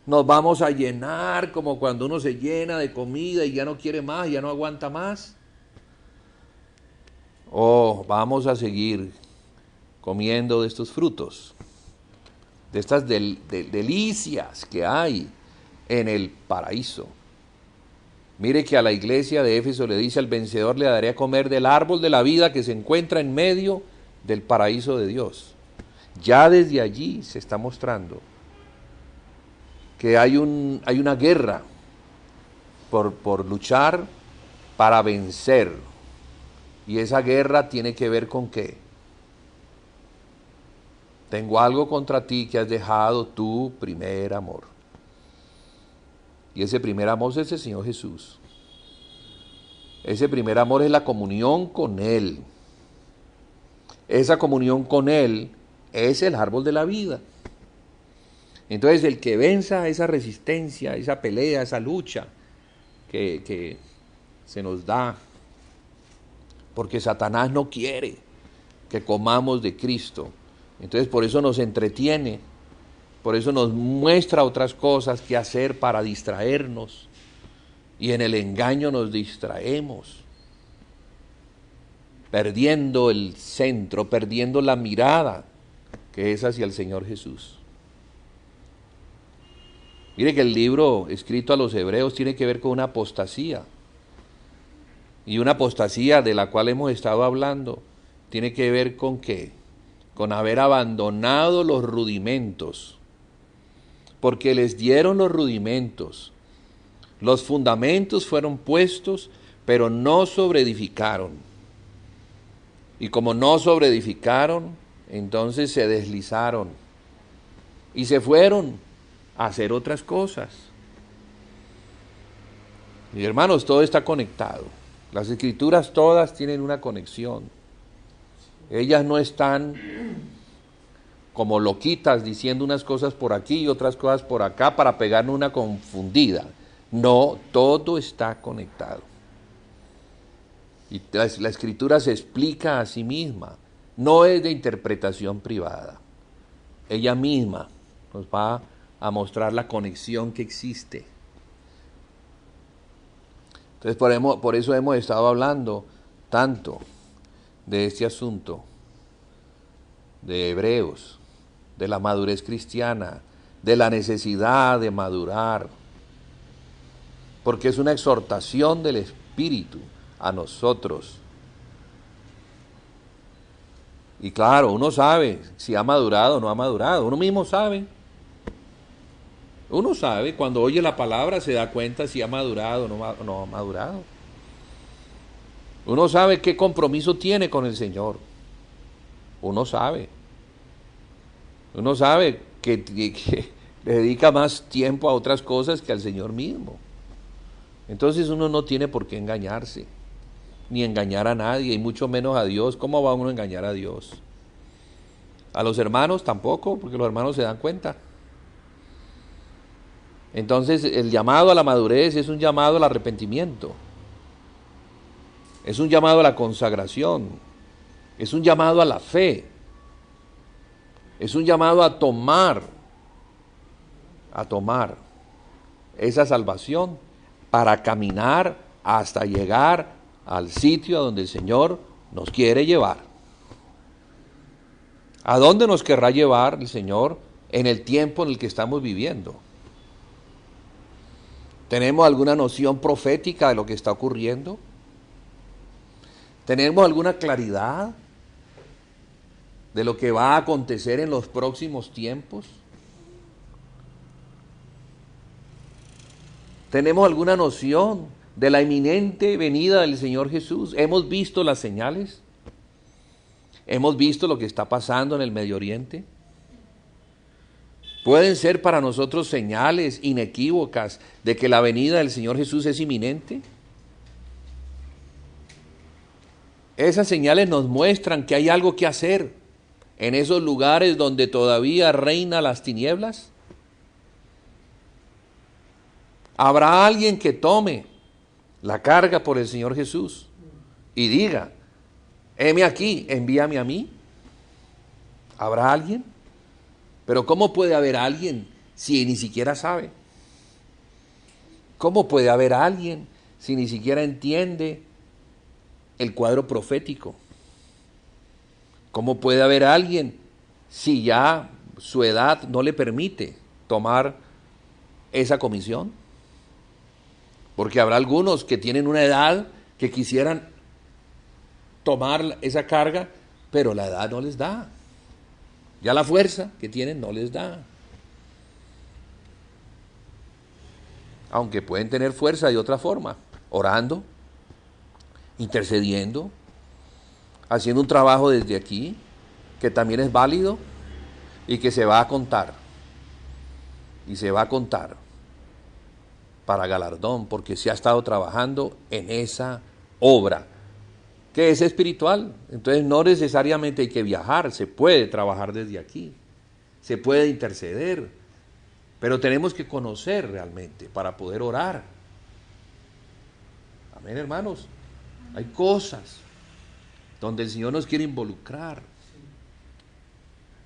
Speaker 1: ¿Nos vamos a llenar como cuando uno se llena de comida y ya no quiere más, ya no aguanta más? ¿O vamos a seguir comiendo de estos frutos, de estas delicias que hay en el paraíso? Mire que a la iglesia de Éfeso le dice: al vencedor le daré a comer del árbol de la vida que se encuentra en medio del paraíso de Dios. Ya desde allí se está mostrando que hay una guerra por luchar para vencer. Y esa guerra tiene que ver con ¿qué? Tengo algo contra ti, que has dejado tu primer amor. Y ese primer amor es el Señor Jesús. Ese primer amor es la comunión con Él. Esa comunión con Él es el árbol de la vida. Entonces, el que venza esa resistencia, esa pelea, esa lucha que se nos da, porque Satanás no quiere que comamos de Cristo. Entonces, por eso nos entretiene, por eso nos muestra otras cosas que hacer para distraernos. Y en el engaño nos distraemos, perdiendo el centro, perdiendo la mirada que es hacia el Señor Jesús. Mire que el libro escrito a los hebreos tiene que ver con una apostasía. Y una apostasía de la cual hemos estado hablando tiene que ver con ¿qué? Con haber abandonado los rudimentos. Porque les dieron los rudimentos. Los fundamentos fueron puestos, pero no sobreedificaron. Y como no sobreedificaron, entonces se deslizaron. Y se fueron a hacer otras cosas. Y hermanos, todo está conectado. Las escrituras todas tienen una conexión. Ellas no están como loquitas diciendo unas cosas por aquí y otras cosas por acá para pegarnos una confundida. No, todo está conectado. Y la escritura se explica a sí misma. No es de interpretación privada. Ella misma nos va a mostrar la conexión que existe. Entonces, por eso hemos estado hablando tanto de este asunto de Hebreos, de la madurez cristiana, de la necesidad de madurar, porque es una exhortación del Espíritu a nosotros. Y claro, uno sabe si ha madurado o no ha madurado, uno mismo sabe. Uno sabe, cuando oye la palabra se da cuenta si ha madurado o no ha madurado. Uno sabe qué compromiso tiene con el Señor. Uno sabe. Uno sabe que le dedica más tiempo a otras cosas que al Señor mismo. Entonces uno no tiene por qué engañarse, ni engañar a nadie, y mucho menos a Dios. ¿Cómo va uno a engañar a Dios? A los hermanos tampoco, porque los hermanos se dan cuenta. Entonces el llamado a la madurez es un llamado al arrepentimiento, es un llamado a la consagración, es un llamado a la fe, es un llamado a tomar esa salvación para caminar hasta llegar al sitio a donde el Señor nos quiere llevar. ¿A dónde nos querrá llevar el Señor en el tiempo en el que estamos viviendo? ¿Tenemos alguna noción profética de lo que está ocurriendo? ¿Tenemos alguna claridad de lo que va a acontecer en los próximos tiempos? ¿Tenemos alguna noción de la inminente venida del Señor Jesús. Hemos visto las señales, hemos visto lo que está pasando en el Medio Oriente. Pueden ser para nosotros señales inequívocas de que la venida del Señor Jesús es inminente. Esas señales nos muestran que hay algo que hacer en esos lugares donde todavía reina las tinieblas. Habrá alguien que tome la carga por el Señor Jesús y diga: heme aquí, envíame a mí. ¿Habrá alguien? Pero ¿cómo puede haber alguien si ni siquiera sabe? ¿Cómo puede haber alguien si ni siquiera entiende el cuadro profético? ¿Cómo puede haber alguien si ya su edad no le permite tomar esa comisión? Porque habrá algunos que tienen una edad que quisieran tomar esa carga, pero la edad no les da. Ya la fuerza que tienen no les da. Aunque pueden tener fuerza de otra forma, orando, intercediendo, haciendo un trabajo desde aquí, que también es válido y que se va a contar. Y se va a contar para galardón, porque se ha estado trabajando en esa obra, que es espiritual. Entonces no necesariamente hay que viajar, se puede trabajar desde aquí, se puede interceder, pero tenemos que conocer realmente para poder orar. Amén, hermanos. Hay cosas donde el Señor nos quiere involucrar,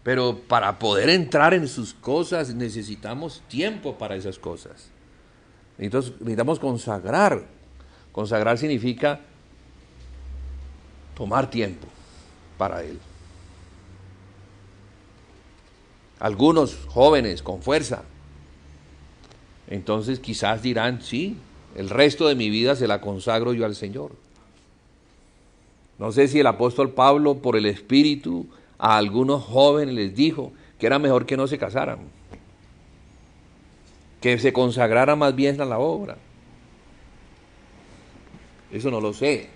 Speaker 1: pero para poder entrar en sus cosas necesitamos tiempo para esas cosas. Necesitamos consagrar. Consagrar significa tomar tiempo para Él. Algunos jóvenes con fuerza, entonces quizás dirán: sí, el resto de mi vida se la consagro yo al Señor. No sé si el apóstol Pablo, por el Espíritu, a algunos jóvenes les dijo que era mejor que no se casaran, que se consagrara más bien a la obra. Eso no lo sé,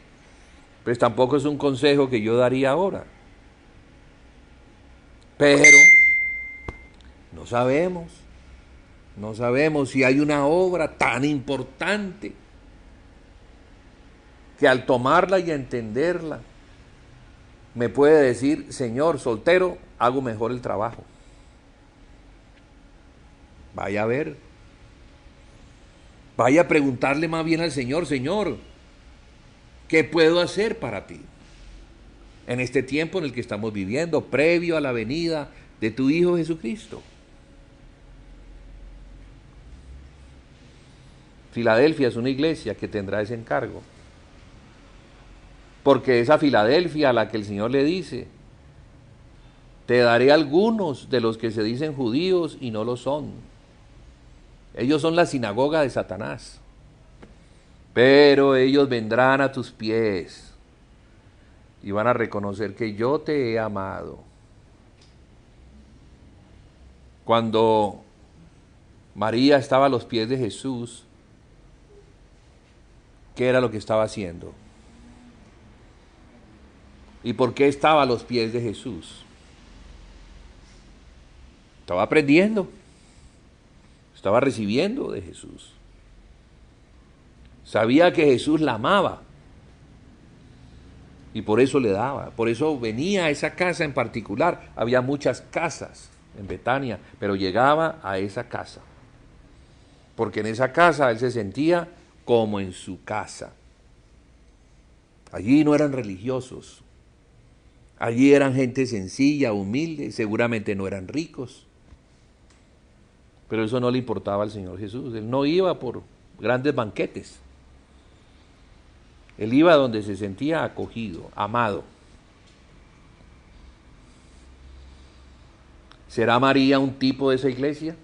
Speaker 1: pues tampoco es un consejo que yo daría ahora. Pero no sabemos si hay una obra tan importante que al tomarla y entenderla me puede decir: Señor, soltero, hago mejor el trabajo. Vaya a ver. Vaya a preguntarle más bien al Señor: Señor, ¿qué puedo hacer para ti en este tiempo en el que estamos viviendo, previo a la venida de tu Hijo Jesucristo? Filadelfia es una iglesia que tendrá ese encargo, porque esa Filadelfia a la que el Señor le dice: te daré algunos de los que se dicen judíos y no lo son. Ellos son la sinagoga de Satanás, pero ellos vendrán a tus pies y van a reconocer que yo te he amado. Cuando María estaba a los pies de Jesús, ¿qué era lo que estaba haciendo? ¿Y por qué estaba a los pies de Jesús? Estaba aprendiendo, estaba recibiendo de Jesús. Sabía que Jesús la amaba y por eso le daba, por eso venía a esa casa en particular. Había muchas casas en Betania, pero llegaba a esa casa, porque en esa casa él se sentía como en su casa. Allí no eran religiosos, allí eran gente sencilla, humilde, seguramente no eran ricos, pero eso no le importaba al Señor Jesús. Él no iba por grandes banquetes, él iba donde se sentía acogido, amado. ¿Será María un tipo de esa iglesia?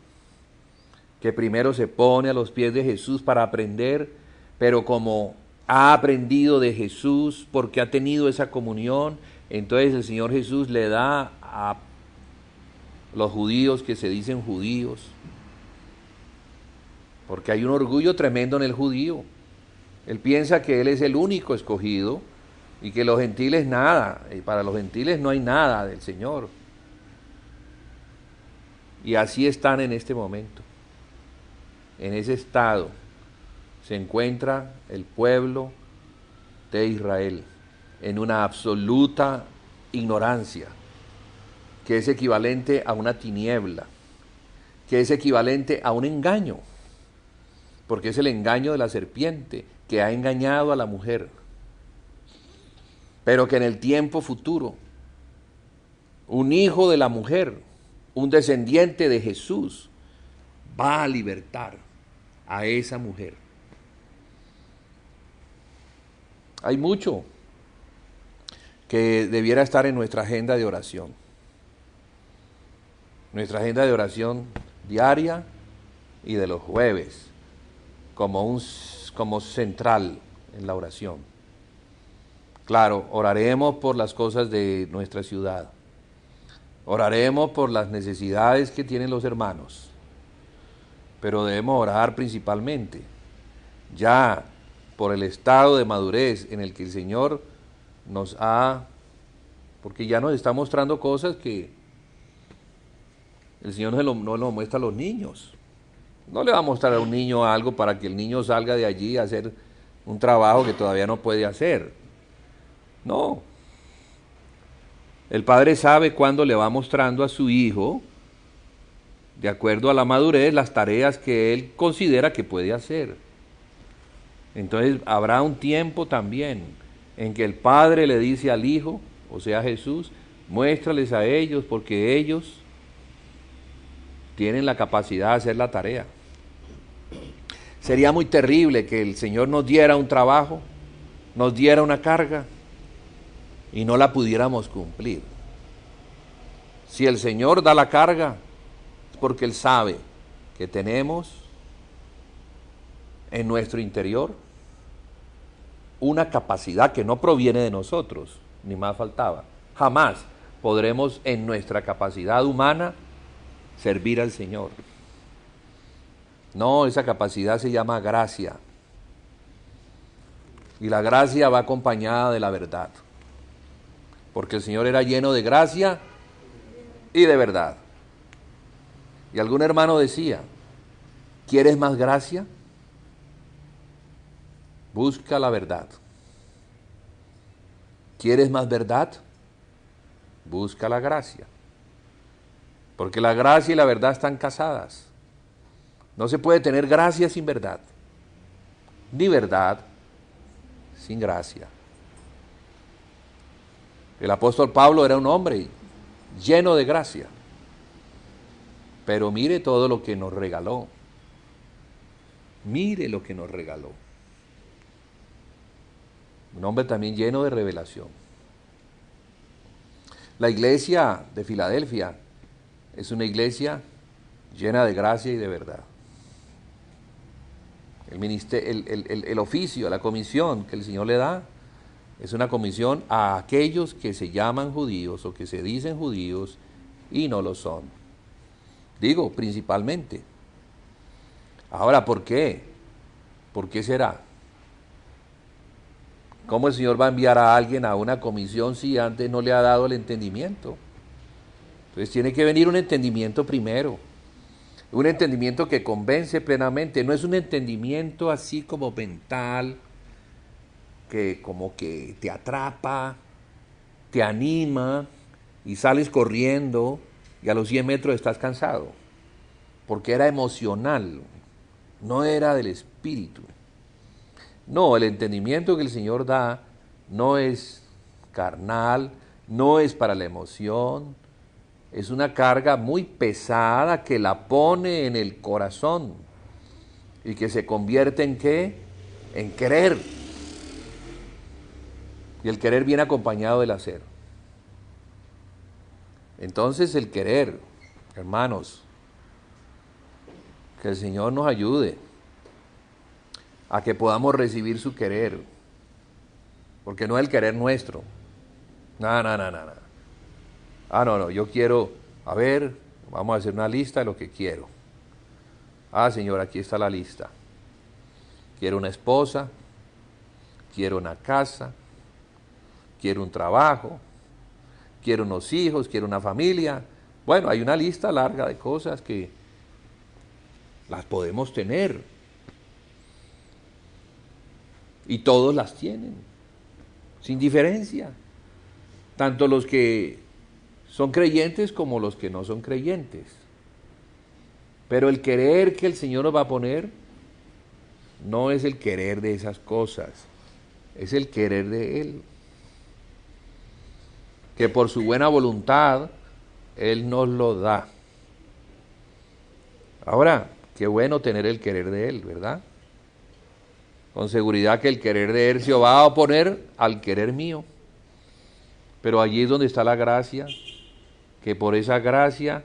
Speaker 1: Que primero se pone a los pies de Jesús para aprender, pero como ha aprendido de Jesús, porque ha tenido esa comunión, entonces el Señor Jesús le da a los judíos que se dicen judíos, porque hay un orgullo tremendo en el judío. Él piensa que Él es el único escogido y que los gentiles nada, y para los gentiles no hay nada del Señor. Y así están en este momento. En ese estado se encuentra el pueblo de Israel, en una absoluta ignorancia, que es equivalente a una tiniebla, que es equivalente a un engaño, porque es el engaño de la serpiente que ha engañado a la mujer, pero que en el tiempo futuro, un hijo de la mujer, un descendiente de Jesús, va a libertar a esa mujer. Hay mucho que debiera estar en nuestra agenda de oración. Nuestra agenda de oración diaria y de los jueves, como central en la oración. Claro, oraremos por las cosas de nuestra ciudad. Oraremos por las necesidades que tienen los hermanos. Pero debemos orar principalmente ya por el estado de madurez en el que el Señor nos ha, porque ya nos está mostrando cosas que el Señor no lo muestra a los niños. No le va a mostrar a un niño algo para que el niño salga de allí a hacer un trabajo que todavía no puede hacer. No. El padre sabe cuándo le va mostrando a su hijo, de acuerdo a la madurez, las tareas que él considera que puede hacer. Entonces habrá un tiempo también en que el padre le dice al hijo, o sea Jesús, muéstrales a ellos porque ellos tienen la capacidad de hacer la tarea. Sería muy terrible que el Señor nos diera un trabajo, nos diera una carga y no la pudiéramos cumplir. Si el Señor da la carga, es porque Él sabe que tenemos en nuestro interior una capacidad que no proviene de nosotros, ni más faltaba. Jamás podremos en nuestra capacidad humana servir al Señor. No, esa capacidad se llama gracia. Y la gracia va acompañada de la verdad. Porque el Señor era lleno de gracia y de verdad. Y algún hermano decía, ¿quieres más gracia? Busca la verdad. ¿Quieres más verdad? Busca la gracia. Porque la gracia y la verdad están casadas. No se puede tener gracia sin verdad, ni verdad sin gracia. El apóstol Pablo era un hombre lleno de gracia, pero mire todo lo que nos regaló. Mire lo que nos regaló. Un hombre también lleno de revelación. La iglesia de Filadelfia es una iglesia llena de gracia y de verdad. El oficio, la comisión que el Señor le da, es una comisión a aquellos que se llaman judíos o que se dicen judíos y no lo son. Digo, principalmente. Ahora, ¿por qué? ¿Por qué será? ¿Cómo el Señor va a enviar a alguien a una comisión si antes no le ha dado el entendimiento? Entonces tiene que venir un entendimiento primero. Un entendimiento que convence plenamente. No es un entendimiento así como mental, que como que te atrapa, te anima y sales corriendo y a los 100 metros estás cansado. Porque era emocional, no era del espíritu. No, el entendimiento que el Señor da no es carnal, no es para la emoción, es una carga muy pesada que la pone en el corazón y que se convierte en ¿qué? En querer. Y el querer viene acompañado del hacer. Entonces el querer, hermanos, que el Señor nos ayude a que podamos recibir su querer, porque no es el querer nuestro. No. No, yo quiero, a ver, vamos a hacer una lista de lo que quiero. Señor, aquí está la lista. Quiero una esposa, quiero una casa, quiero un trabajo, quiero unos hijos, quiero una familia. Bueno, hay una lista larga de cosas que las podemos tener. Y todos las tienen, sin diferencia. Tanto los que son creyentes como los que no son creyentes. Pero el querer que el Señor nos va a poner no es el querer de esas cosas, es el querer de Él. Que por su buena voluntad Él nos lo da. Ahora, qué bueno tener el querer de Él, ¿verdad? Con seguridad que el querer de Él se va a oponer al querer mío. Pero allí es donde está la gracia, que por esa gracia,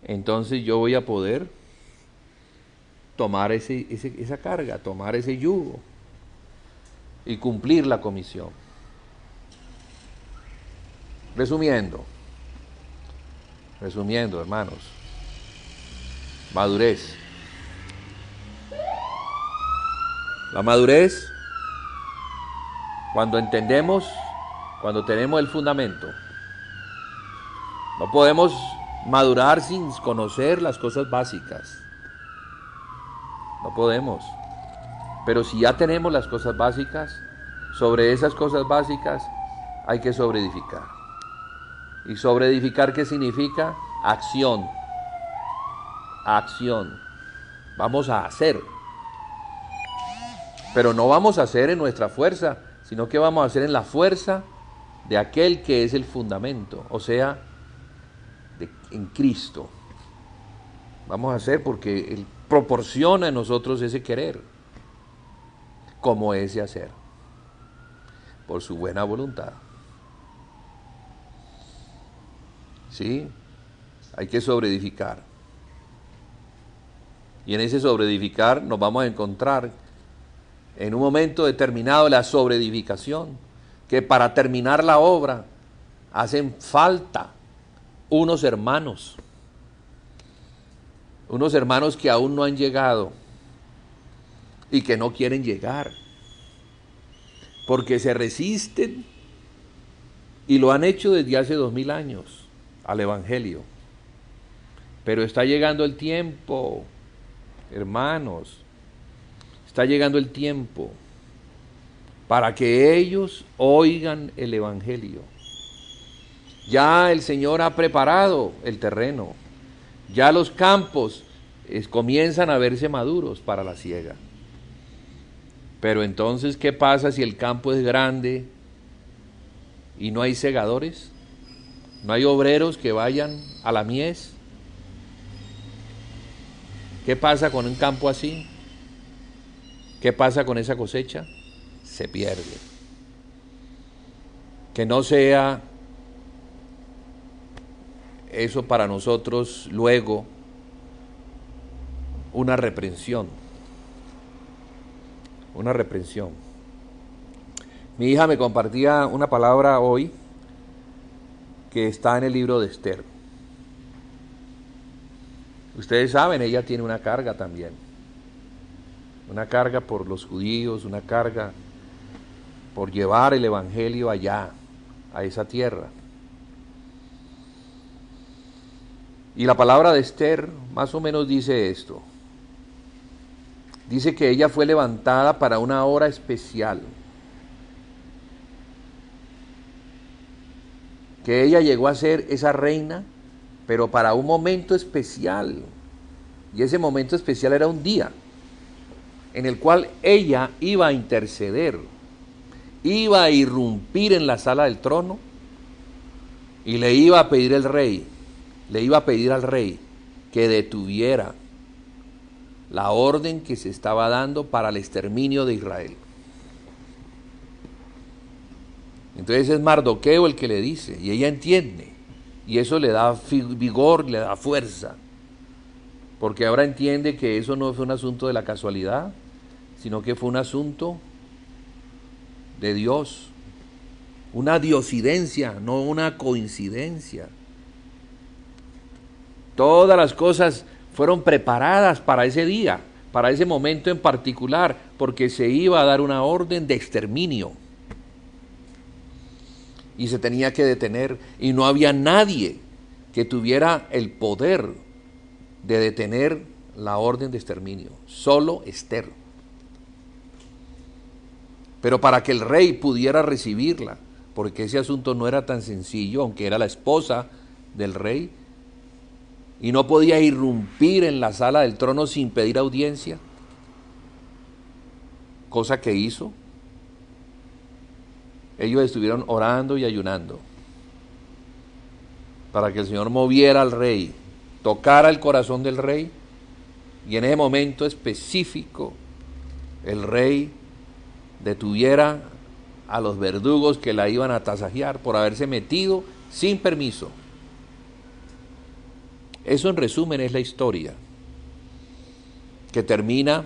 Speaker 1: entonces yo voy a poder tomar esa carga, tomar ese yugo y cumplir la comisión. Resumiendo, hermanos, madurez. La madurez, cuando entendemos, cuando tenemos el fundamento. No podemos madurar sin conocer las cosas básicas. No podemos. Pero si ya tenemos las cosas básicas, sobre esas cosas básicas hay que sobreedificar. ¿Y sobreedificar qué significa? Acción. Acción. Vamos a hacer. Pero no vamos a hacer en nuestra fuerza, sino que vamos a hacer en la fuerza de aquel que es el fundamento, o sea, en Cristo. Vamos a hacer porque Él proporciona en nosotros ese querer, como ese hacer, por su buena voluntad. ¿Sí? Hay que sobreedificar. Y en ese sobreedificar nos vamos a encontrar en un momento determinado la sobreedificación, que para terminar la obra hacen falta unos hermanos que aún no han llegado y que no quieren llegar, porque se resisten y lo han hecho desde hace 2000 años al Evangelio. Pero está llegando el tiempo, hermanos, está llegando el tiempo para que ellos oigan el Evangelio. Ya el Señor ha preparado el terreno, ya los campos comienzan a verse maduros para la siega. Pero entonces, ¿qué pasa si el campo es grande y no hay segadores? ¿No hay obreros que vayan a la mies? ¿Qué pasa con un campo así? ¿Qué pasa con esa cosecha? Se pierde. Que no sea eso para nosotros luego una reprensión. Una reprensión. Mi hija me compartía una palabra hoy que está en el libro de Esther. Ustedes saben, ella tiene una carga también. Una carga por los judíos, una carga por llevar el Evangelio allá, a esa tierra. Y la palabra de Esther más o menos dice esto. Dice que ella fue levantada para una hora especial. Que ella llegó a ser esa reina, pero para un momento especial. Y ese momento especial era un día en el cual ella iba a interceder, iba a irrumpir en la sala del trono y le iba a pedir al rey que detuviera la orden que se estaba dando para el exterminio de Israel. Entonces es Mardoqueo el que le dice, y ella entiende, y eso le da vigor, le da fuerza, porque ahora entiende que eso no fue un asunto de la casualidad, sino que fue un asunto de Dios, una diosidencia, no una coincidencia. Todas las cosas fueron preparadas para ese día, para ese momento en particular, porque se iba a dar una orden de exterminio. Y se tenía que detener, y no había nadie que tuviera el poder de detener la orden de exterminio, solo Ester. Pero para que el rey pudiera recibirla, porque ese asunto no era tan sencillo, aunque era la esposa del rey, y no podía irrumpir en la sala del trono sin pedir audiencia, cosa que hizo. Ellos estuvieron orando y ayunando para que el Señor moviera al rey, tocara el corazón del rey, y en ese momento específico el rey detuviera a los verdugos que la iban a tasajear por haberse metido sin permiso. Eso en resumen es la historia, que termina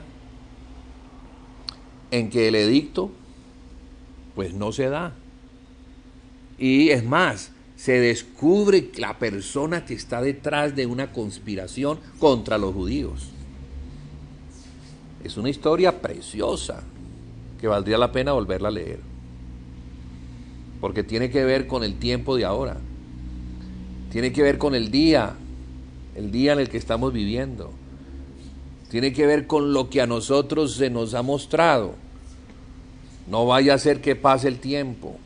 Speaker 1: en que el edicto pues no se da. Y es más, se descubre la persona que está detrás de una conspiración contra los judíos. Es una historia preciosa que valdría la pena volverla a leer, porque tiene que ver con el tiempo de ahora, tiene que ver con el día en el que estamos viviendo, tiene que ver con lo que a nosotros se nos ha mostrado. No vaya a ser que pase el tiempo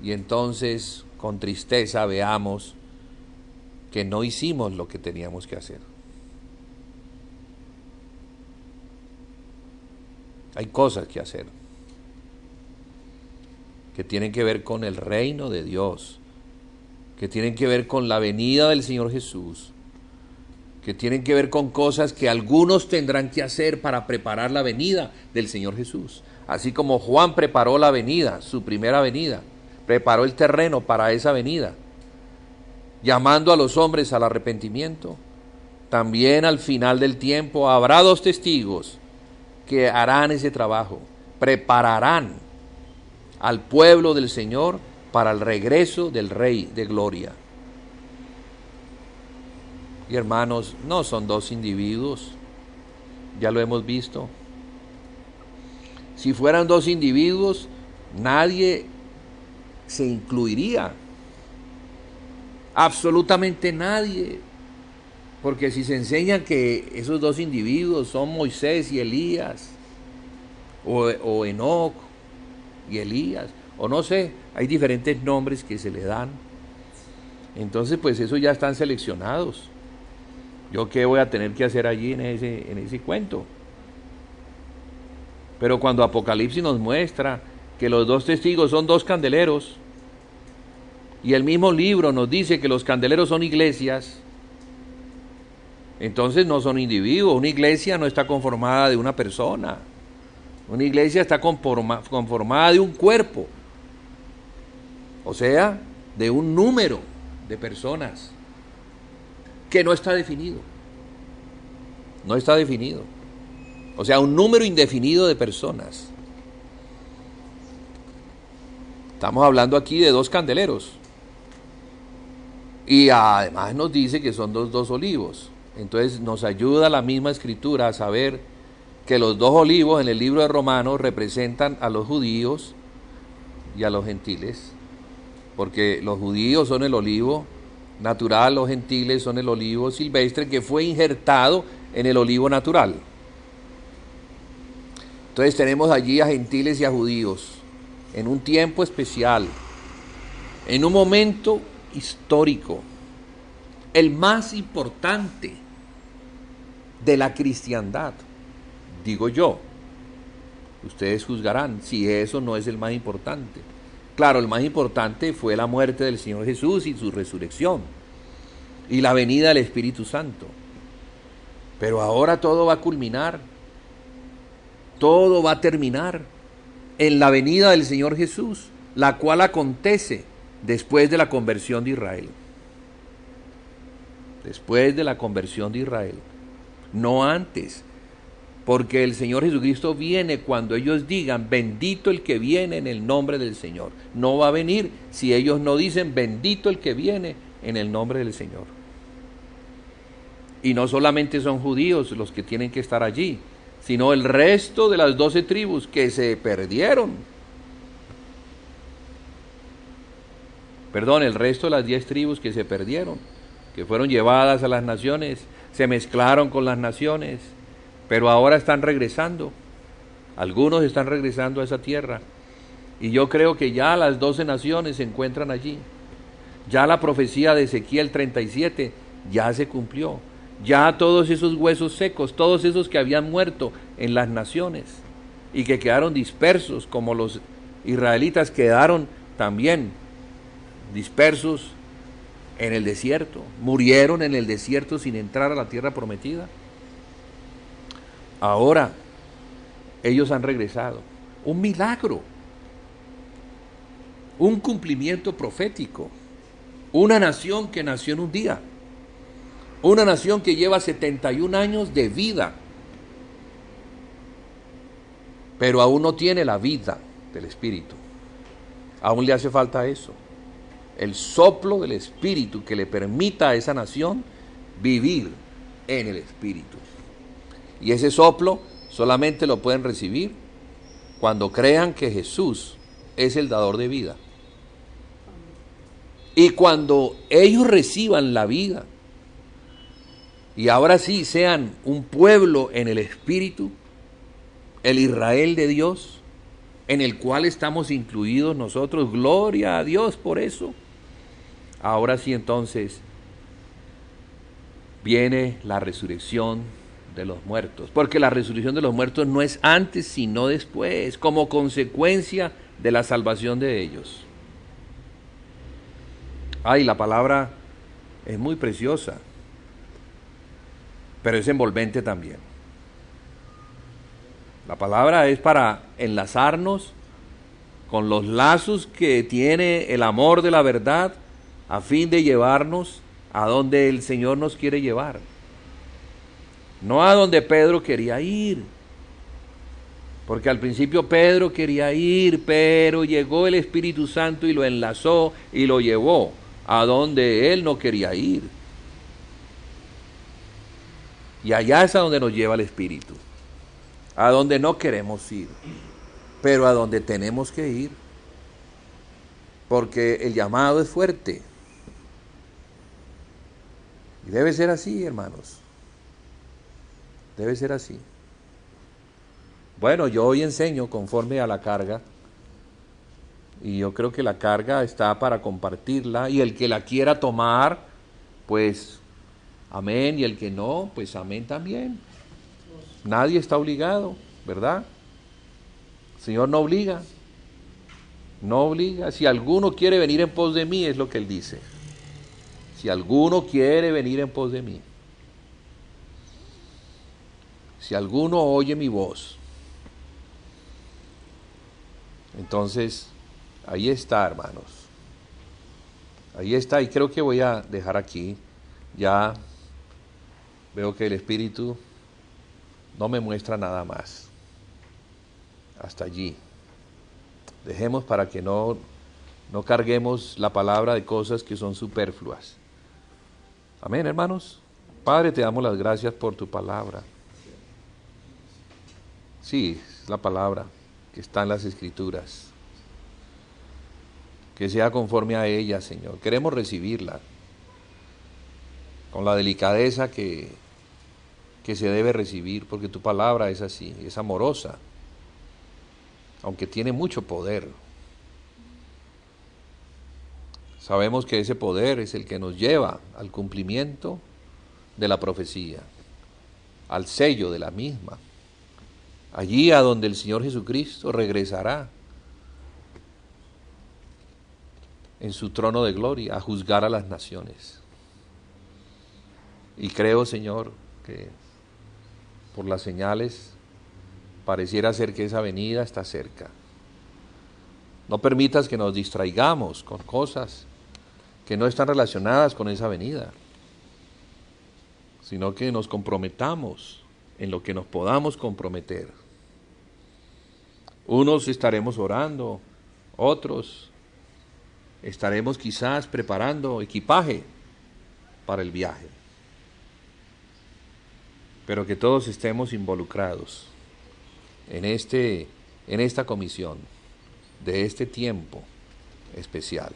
Speaker 1: y entonces con tristeza veamos que no hicimos lo que teníamos que hacer. Hay cosas que hacer que tienen que ver con el reino de Dios, que tienen que ver con la venida del Señor Jesús, que tienen que ver con cosas que algunos tendrán que hacer para preparar la venida del Señor Jesús. Así como Juan preparó la venida, su primera venida, preparó el terreno para esa venida, llamando a los hombres al arrepentimiento, también al final del tiempo habrá dos testigos que harán ese trabajo, prepararán al pueblo del Señor para el regreso del Rey de Gloria. Y hermanos, no son dos individuos, ya lo hemos visto. Si fueran dos individuos, nadie se incluiría, absolutamente nadie, porque si se enseña que esos dos individuos son Moisés y Elías, o Enoc y Elías, o no sé, hay diferentes nombres que se le dan, entonces pues esos ya están seleccionados. ¿Yo qué voy a tener que hacer allí en ese cuento? Pero cuando Apocalipsis nos muestra que los dos testigos son dos candeleros, y el mismo libro nos dice que los candeleros son iglesias, entonces no son individuos. Una iglesia no está conformada de una persona, una iglesia está conformada de un cuerpo, o sea, de un número de personas que no está definido, no está definido. O sea, un número indefinido de personas. Estamos hablando aquí de dos candeleros. Y además nos dice que son dos olivos. Entonces nos ayuda la misma escritura a saber que los dos olivos en el libro de Romanos representan a los judíos y a los gentiles. Porque los judíos son el olivo natural, los gentiles son el olivo silvestre que fue injertado en el olivo natural. Entonces tenemos allí a gentiles y a judíos en un tiempo especial, en un momento histórico, el más importante de la cristiandad, digo yo. Ustedes juzgarán si eso no es el más importante. Claro, el más importante fue la muerte del Señor Jesús y su resurrección y la venida del Espíritu Santo. Pero ahora todo va a culminar, todo va a terminar en la venida del Señor Jesús, la cual acontece después de la conversión de Israel. Después de la conversión de Israel, no antes, porque el Señor Jesucristo viene cuando ellos digan, bendito el que viene en el nombre del Señor. No va a venir si ellos no dicen, bendito el que viene en el nombre del Señor. Y no solamente son judíos los que tienen que estar allí, sino el resto de las 12 tribus que se perdieron. Perdón, el resto de las 10 tribus que se perdieron, que fueron llevadas a las naciones, se mezclaron con las naciones, pero ahora están regresando. Algunos están regresando a esa tierra. Y yo creo que ya las 12 naciones se encuentran allí. Ya la profecía de Ezequiel 37 ya se cumplió. Ya todos esos huesos secos, todos esos que habían muerto en las naciones y que quedaron dispersos, como los israelitas quedaron también dispersos en el desierto, murieron en el desierto sin entrar a la tierra prometida. Ahora ellos han regresado. Un milagro, un cumplimiento profético, una nación que nació en un día, una nación que lleva 71 años de vida, pero aún no tiene la vida del Espíritu. Aún le hace falta eso, el soplo del Espíritu que le permita a esa nación vivir en el Espíritu. Y ese soplo solamente lo pueden recibir cuando crean que Jesús es el dador de vida. Y cuando ellos reciban la vida, y ahora sí sean un pueblo en el Espíritu, el Israel de Dios, en el cual estamos incluidos nosotros, gloria a Dios por eso. Ahora sí entonces viene la resurrección de los muertos, porque la resurrección de los muertos no es antes sino después, como consecuencia de la salvación de ellos. Ay, la palabra es muy preciosa, pero es envolvente también. La palabra es para enlazarnos con los lazos que tiene el amor de la verdad, a fin de llevarnos a donde el Señor nos quiere llevar. No a donde Pedro quería ir, porque al principio Pedro quería ir, pero llegó el Espíritu Santo y lo enlazó y lo llevó a donde él no quería ir. Y allá es a donde nos lleva el Espíritu, a donde no queremos ir, pero a donde tenemos que ir, porque el llamado es fuerte. Y debe ser así, hermanos. Debe ser así. Bueno, yo hoy enseño conforme a la carga, y yo creo que la carga está para compartirla, y el que la quiera tomar, pues amén, y el que no, pues amén también. Nadie está obligado, ¿verdad? El Señor no obliga. No obliga. Si alguno quiere venir en pos de mí, es lo que Él dice. Si alguno quiere venir en pos de mí. Si alguno oye mi voz. Entonces, ahí está, hermanos. Ahí está, y creo que voy a dejar aquí. Ya veo que el Espíritu no me muestra nada más. Hasta allí. Dejemos para que no carguemos la palabra de cosas que son superfluas. Amén, hermanos. Padre, te damos las gracias por tu palabra. Sí, es la palabra que está en las Escrituras. Que sea conforme a ella, Señor. Queremos recibirla con la delicadeza que se debe recibir, porque tu palabra es así, es amorosa, aunque tiene mucho poder. Sabemos que ese poder es el que nos lleva al cumplimiento de la profecía, al sello de la misma, allí a donde el Señor Jesucristo regresará en su trono de gloria a juzgar a las naciones. Y creo, Señor, que por las señales pareciera ser que esa venida está cerca. No permitas que nos distraigamos con cosas que no están relacionadas con esa venida, sino que nos comprometamos en lo que nos podamos comprometer. Unos estaremos orando, otros estaremos quizás preparando equipaje para el viaje. pero que todos estemos involucrados en esta comisión de este tiempo especial.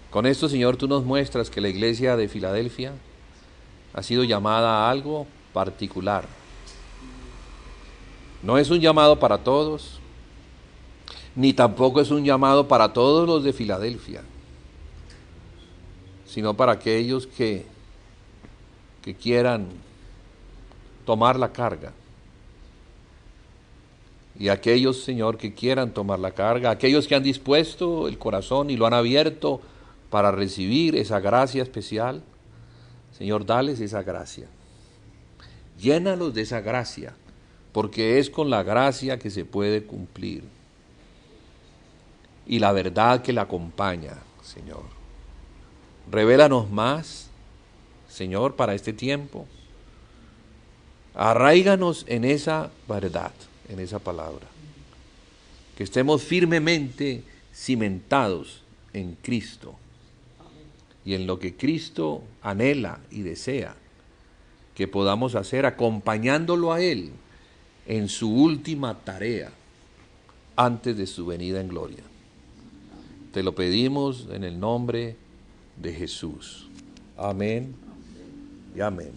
Speaker 1: Con esto, Señor, tú nos muestras que la iglesia de Filadelfia ha sido llamada a algo particular. No es un llamado para todos, ni tampoco es un llamado para todos los de Filadelfia, sino para aquellos que quieran tomar la carga. Y aquellos, Señor, que quieran tomar la carga, aquellos que han dispuesto el corazón y lo han abierto para recibir esa gracia especial, Señor, dales esa gracia. Llénalos de esa gracia, porque es con la gracia que se puede cumplir. Y la verdad que la acompaña, Señor. Revélanos más, Señor, para este tiempo. Arráiganos en esa verdad, en esa palabra. Que estemos firmemente cimentados en Cristo y en lo que Cristo anhela y desea que podamos hacer acompañándolo a Él en su última tarea antes de su venida en gloria. Te lo pedimos en el nombre de Jesús. Amén y amén.